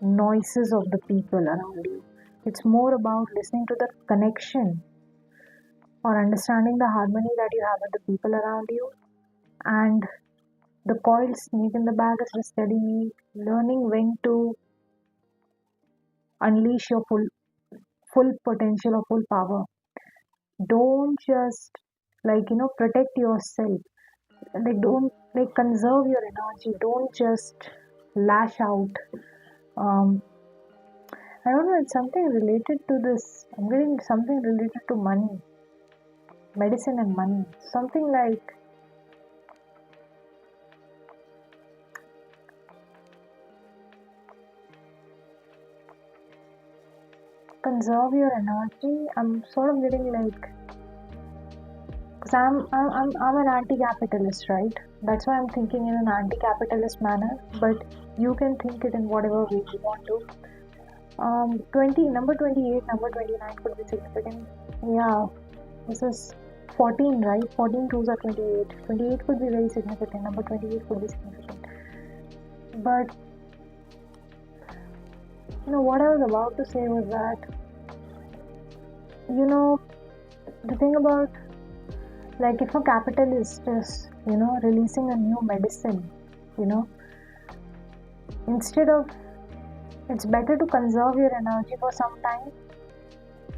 noises of the people around you. It's more about listening to the connection or understanding the harmony that you have with the people around you. And the coiled snake in the bag is just telling me learning when to unleash your full potential or full power. Don't just protect yourself. Don't conserve your energy. Don't just lash out. I don't know, it's something related to this. I'm getting something related to money, medicine and money. Something like conserve your energy. I'm sort of getting like, because I'm an anti-capitalist, right? That's why I'm thinking in an anti-capitalist manner. But you can think it in whatever way you want to. Number 28, number 29 could be significant. Yeah, this is 14, right? 14 twos are 28. 28 could be very significant. Number 28 could be significant. But what I was about to say was that the thing about like if a capitalist is releasing a new medicine, instead of, it's better to conserve your energy for some time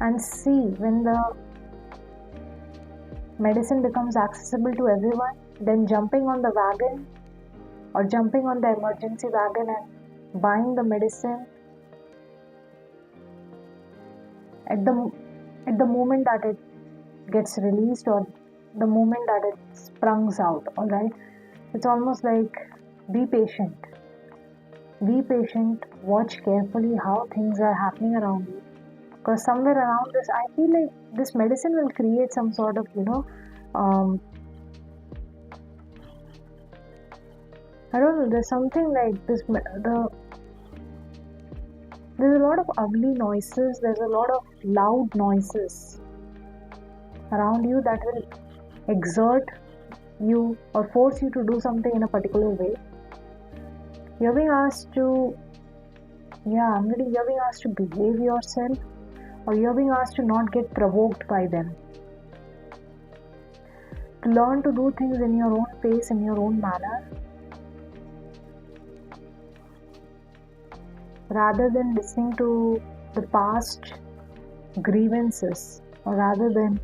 and see when the medicine becomes accessible to everyone, then jumping on the wagon or jumping on the emergency wagon and buying the medicine at the moment that it gets released or the moment that it sprungs out. All right, it's almost like be patient, watch carefully how things are happening around you, because somewhere around this I feel like this medicine will create some sort of I don't know, there's something like this there's a lot of ugly noises, there's a lot of loud noises around you that will exert you or force you to do something in a particular way. You're being asked to you're being asked to behave yourself, or you're being asked to not get provoked by them, to learn to do things in your own pace, in your own manner, rather than listening to the past grievances, or rather than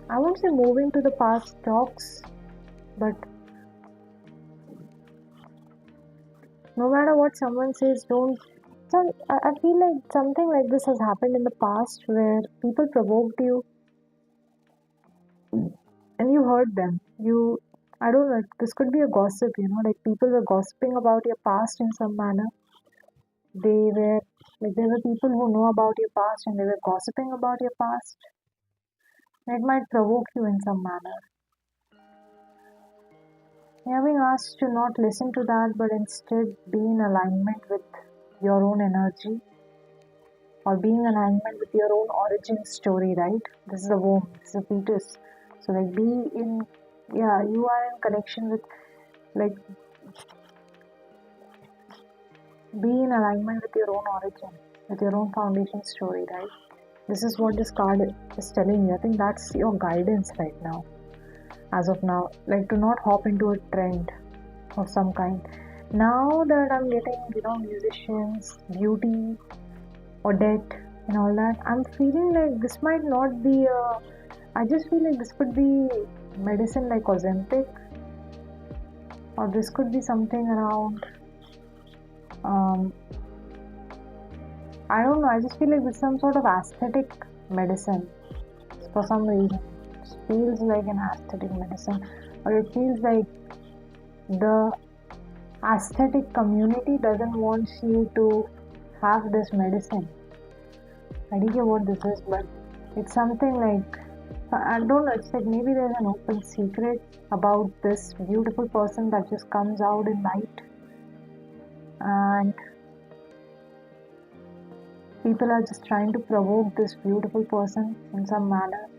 I won't say moving to the past talks, but no matter what someone says, don't. I feel like something like this has happened in the past where people provoked you and you hurt them. I don't know, this could be a gossip, like people were gossiping about your past in some manner. They were, like, there were people who know about your past and they were gossiping about your past. It might provoke you in some manner. You are being asked to not listen to that, but instead be in alignment with your own energy, or being in alignment with your own origin story, right? This is a womb, this is a fetus. So, like, you are in connection with, like, be in alignment with your own origin, with your own foundation story, right? This is what this card is telling you. I think that's your guidance right now, as of now. Like, to not hop into a trend of some kind. Now that I'm getting, musicians, beauty, or debt, and all that, I'm feeling like this might not be I just feel like this could be medicine like Ozempic, or this could be something around, I don't know, I just feel like it's some sort of aesthetic medicine for some reason. It feels like an aesthetic medicine, or it feels like the aesthetic community doesn't want you to have this medicine. I don't know what this is, but it's something like, I don't know, it's like maybe there's an open secret about this beautiful person that just comes out in light, and people are just trying to provoke this beautiful person in some manner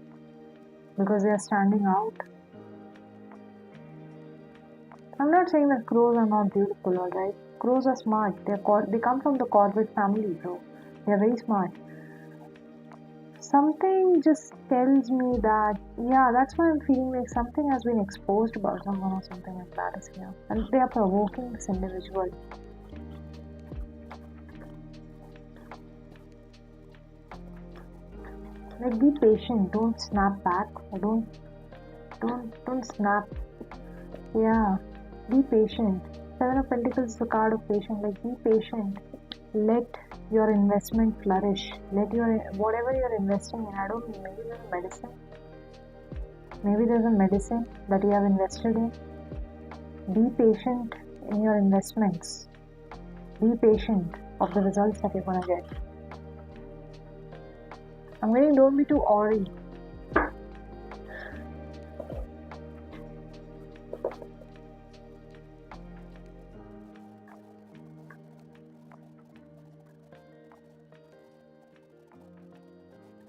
because they are standing out. I'm not saying that crows are not beautiful, alright? Crows are smart. They come from the corporate family, bro. They're very smart. Something just tells me that, yeah, that's why I'm feeling like something has been exposed about someone or something like that is here. And they are provoking this individual. Like, be patient, don't snap back, or don't snap. Yeah, be patient. Seven of Pentacles is the card of patience. Like, be patient. Let your investment flourish. Let whatever you're investing in, I don't know, maybe there's a medicine. Maybe there's a medicine that you have invested in. Be patient in your investments. Be patient of the results that you're gonna get. I'm getting, don't be too awry.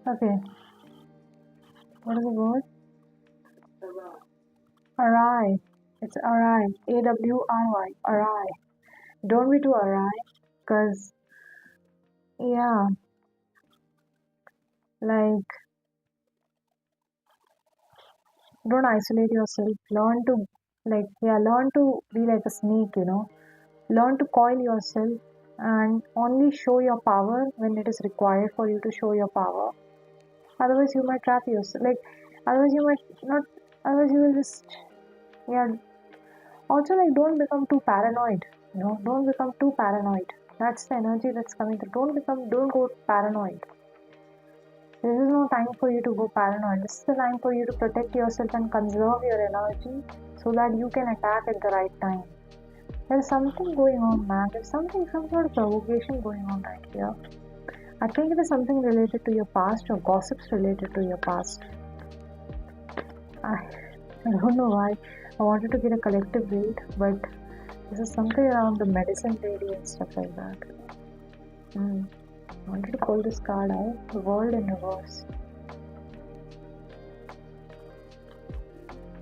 Okay. What is the word? Awry. It's awry. A-W-R-Y. Awry. Don't be too awry. Because, yeah, like, don't isolate yourself. Learn to be like a snake, Learn to coil yourself and only show your power when it is required for you to show your power. Otherwise, you might trap yourself. Like, otherwise, you might not, otherwise, you will just, yeah. Also, like, don't become too paranoid, Don't become too paranoid. That's the energy that's coming through. Don't go paranoid. This is no time for you to go paranoid. This is the time for you to protect yourself and conserve your energy so that you can attack at the right time. There's something going on, man. There's some sort of provocation going on right here. I think it is something related to your past, or gossips related to your past. I don't know why I wanted to get a collective read, but this is something around the medicine lady and stuff like that. I wanted to pull this card out, the world in reverse.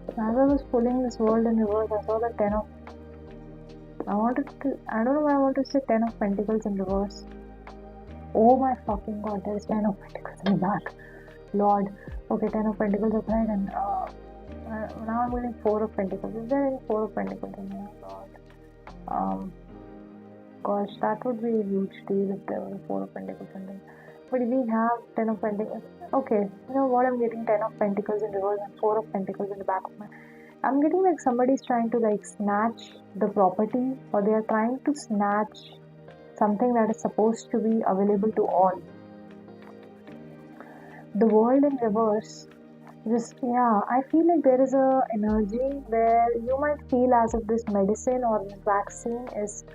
As I was pulling this world in reverse, I saw the I don't know why I want to say 10 of Pentacles in reverse. Oh my fucking god, there is 10 of Pentacles in the back. Lord. Okay, 10 of Pentacles upright, and now I'm getting 4 of Pentacles. Is there any 4 of Pentacles in here? Lord. Gosh, that would be a huge deal if there were four of pentacles and then. But we have ten of pentacles. Okay, you know what? I'm getting ten of pentacles in reverse and four of pentacles in the back of my. I'm getting like somebody's trying to like snatch the property, or they are trying to snatch something that is supposed to be available to all. The world in reverse. Just yeah, I feel like there is a energy where you might feel as if this medicine or this vaccine is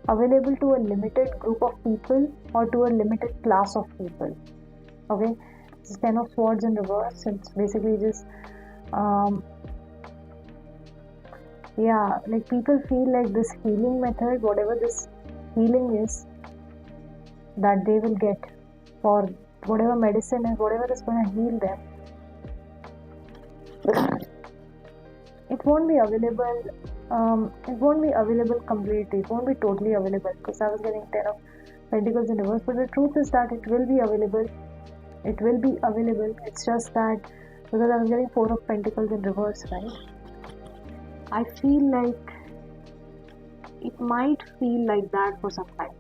available to a limited group of people or to a limited class of people. Okay, this is ten of swords in reverse. It's basically just yeah, like people feel like this healing method, whatever this healing is, that they will get for whatever medicine is, whatever is going to heal them, it won't be available. It won't be available completely. It won't be totally available because I was getting ten of pentacles in reverse. But the truth is that it will be available. It will be available. It's just that because I was getting four of pentacles in reverse, right? I feel like it might feel like that for some time.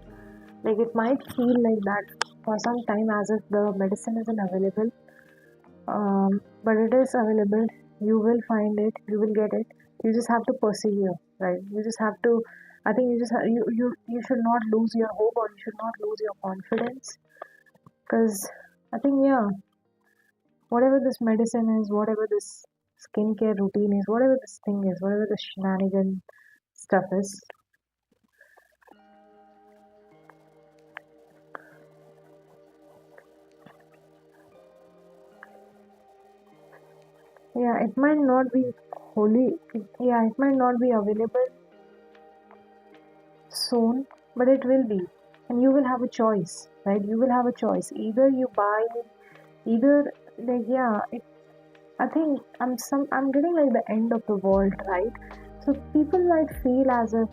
Like it might feel like that for some time as if the medicine isn't available. But it is available. You will find it. You will get it. You just have to persevere, right? You just have to. I think you just have, you should not lose your hope or you should not lose your confidence because I think yeah, whatever this medicine is, whatever this skincare routine is, whatever this thing is, whatever the shenanigan stuff is, yeah, it might not be wholly, yeah, it might not be available soon, but it will be, and you will have a choice, right? You will have a choice. Either you buy, either like yeah, I think I'm getting like the end of the world, right? So people might feel as if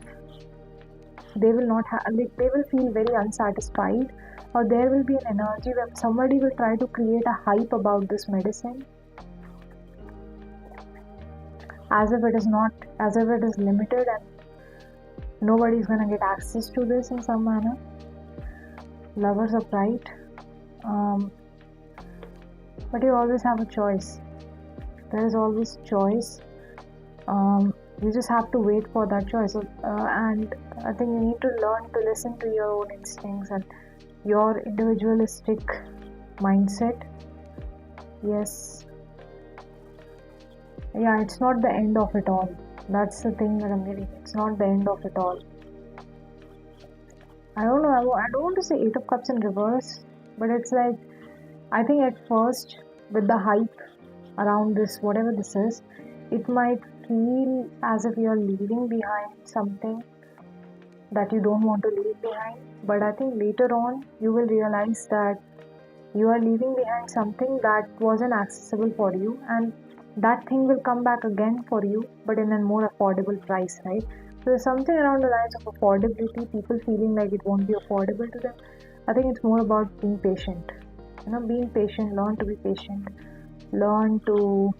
they will not have, like they will feel very unsatisfied, or there will be an energy where somebody will try to create a hype about this medicine as if it is not, as if it is limited and nobody is going to get access to this in some manner. Lovers of pride, but you always have a choice. There is always choice. You just have to wait for that choice, and I think you need to learn to listen to your own instincts and your individualistic mindset. Yes, yeah, it's not the end of it all. That's the thing that I'm getting. It's not the end of it all. I don't know. I don't want to say Eight of Cups in reverse, but it's like I think at first with the hype around this, whatever this is, it might feel as if you're leaving behind something that you don't want to leave behind. But I think later on you will realize that you are leaving behind something that wasn't accessible for you, and that thing will come back again for you, but in a more affordable price, right? So there's something around the lines of affordability, people feeling like it won't be affordable to them. I think it's more about being patient. Being patient, learn to be patient, learn to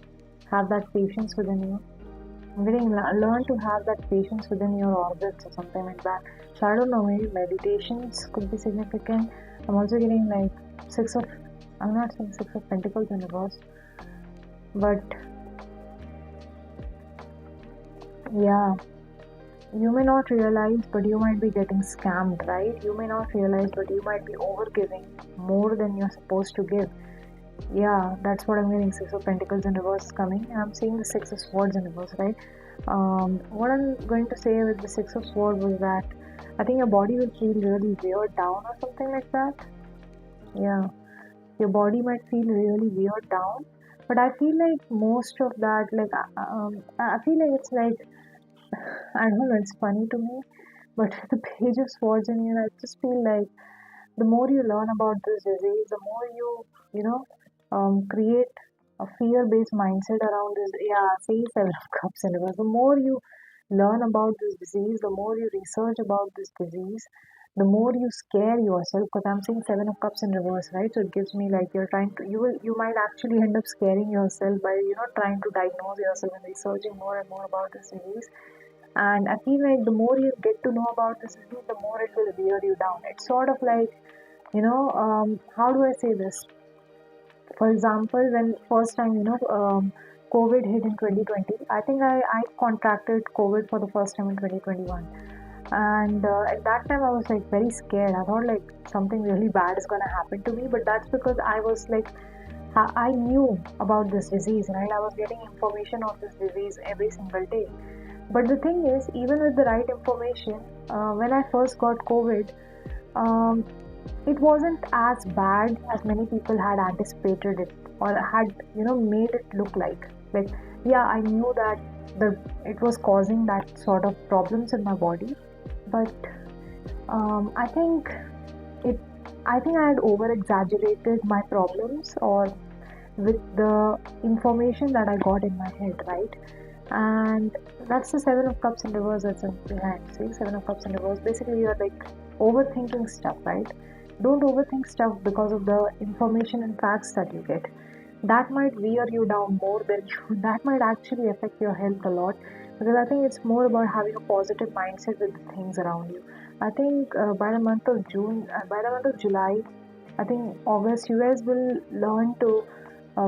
have that patience within you. Learn to have that patience within your orbits or something like that. So I don't know, maybe meditations could be significant. I'm also getting like six of, I'm not saying six of pentacles in reverse, but yeah, you may not realize, but you might be getting scammed, right? You may not realize, but you might be overgiving more than you're supposed to give. Yeah, that's what I'm getting. Six of Pentacles in reverse coming. I'm seeing the Six of Swords in reverse, right? What I'm going to say with the Six of Swords was that I think your body will feel really weird down or something like that. Yeah, your body might feel really weird down, but I feel like most of that, like, I feel like it's like, I don't know, it's funny to me, but the Page of Swords in here, I just feel like the more you learn about this disease, the more you know, create a fear-based mindset around this. Yeah, say Seven of Cups in reverse. The more you learn about this disease, the more you research about this disease, the more you scare yourself. Because I'm seeing Seven of Cups in reverse, right? So it gives me like you're trying to, you might actually end up scaring yourself by trying to diagnose yourself and researching more and more about this disease. And I feel like the more you get to know about this disease, the more it will wear you down. It's sort of like, how do I say this? For example, when first time, COVID hit in 2020, I think I contracted COVID for the first time in 2021. And at that time, I was like very scared. I thought like something really bad is going to happen to me. But that's because I was like, I knew about this disease, right? I was getting information of this disease every single day. But the thing is, even with the right information, when I first got COVID, um, it wasn't as bad as many people had anticipated it or had made it look like. Yeah, I knew that the it was causing that sort of problems in my body, but I think it I had over exaggerated my problems or with the information that I got in my head, right? And that's the Seven of Cups in reverse that's behind. See, Seven of Cups in reverse. Basically, you're like overthinking stuff, right? Don't overthink stuff because of the information and facts that you get. That might wear you down more than you. That might actually affect your health a lot, because I think it's more about having a positive mindset with the things around you. I think by the month of June, by the month of July, I think August, you guys will learn to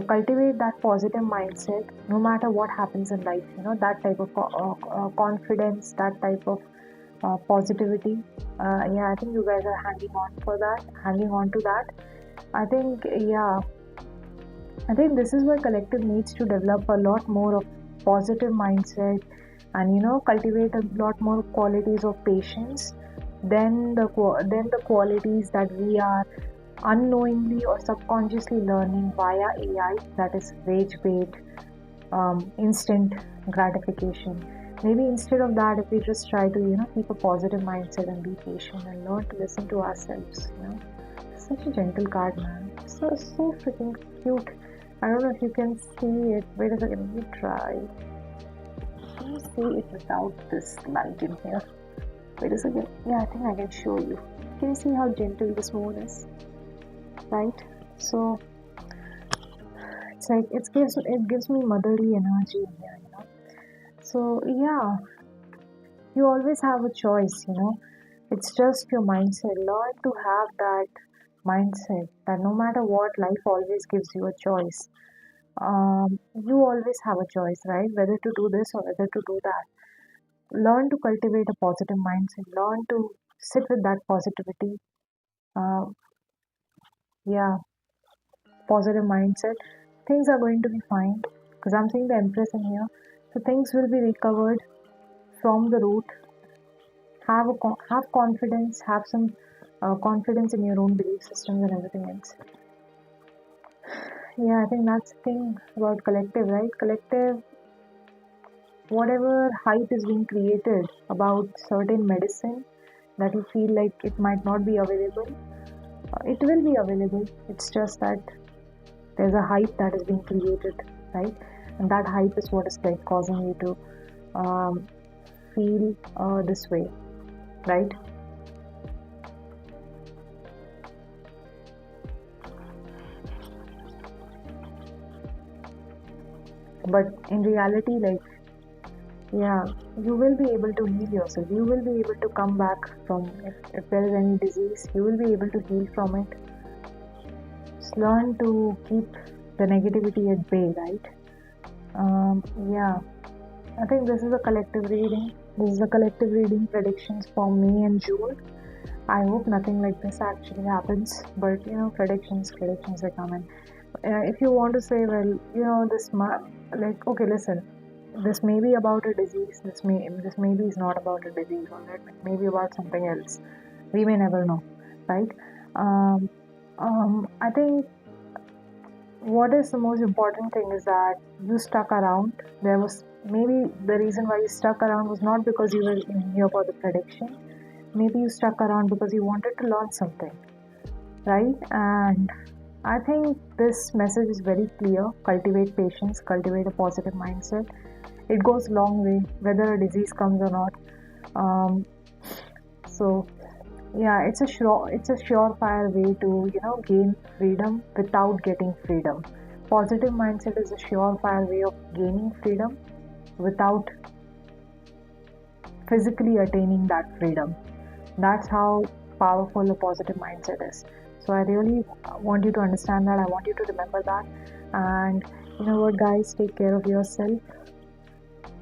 cultivate that positive mindset no matter what happens in life. That type of confidence, that type of positivity. Yeah, I think you guys are hanging on to that. I think, yeah, I think this is where collective needs to develop a lot more of positive mindset and cultivate a lot more qualities of patience than the qualities that we are unknowingly or subconsciously learning via AI, that is rage bait, instant gratification. Maybe instead of that, if we just try to keep a positive mindset and be patient and learn to listen to ourselves. Such a gentle card, man. So freaking cute. I don't know if you can see it. Wait a second, let me try. Can you see it without this light in here? Wait a second. Yeah, I think I can show you. Can you see how gentle this moon is? Right? So it's like it gives me motherly energy in here. So yeah, you always have a choice. It's just your mindset. Learn to have that mindset that no matter what, life always gives you a choice. You always have a choice, right? Whether to do this or whether to do that. Learn to cultivate a positive mindset. Learn to sit with that positivity. Uh, yeah, positive mindset. Things are going to be fine because I'm seeing the Empress in here. So things will be recovered from the root. Have confidence. Have some confidence in your own belief systems and everything else. Yeah, I think that's the thing about collective, right? Collective, whatever hype is being created about certain medicine that you feel like it might not be available, it will be available. It's just that there's a hype that is being created, right? And that hype is what is like causing you to feel this way, right? But in reality, like, yeah, you will be able to heal yourself. You will be able to come back from if there is any disease, you will be able to heal from it. Just learn to keep the negativity at bay, right? Yeah, I think this is a collective reading. This is a collective reading predictions for me and June. I hope nothing like this actually happens, but predictions they come in. If you want to say, well, like, okay, listen, this may be about a disease. This maybe is not about a disease, or it may be about something else. We may never know, right? Um, I think what is the most important thing is that you stuck around. There was maybe the reason why you stuck around was not because you were in here for the prediction. Maybe you stuck around because you wanted to learn something, right? And I think this message is very clear. Cultivate patience, cultivate a positive mindset. It goes a long way, whether a disease comes or not. Um, so yeah, it's a surefire way to gain freedom without getting freedom. Positive mindset is a surefire way of gaining freedom without physically attaining that freedom. That's how powerful a positive mindset is. So I really want you to understand that. I want you to remember that. And you know what, guys, take care of yourself.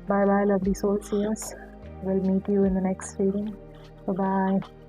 Bye bye, lovely soul seers. We'll meet you in the next reading. Bye bye.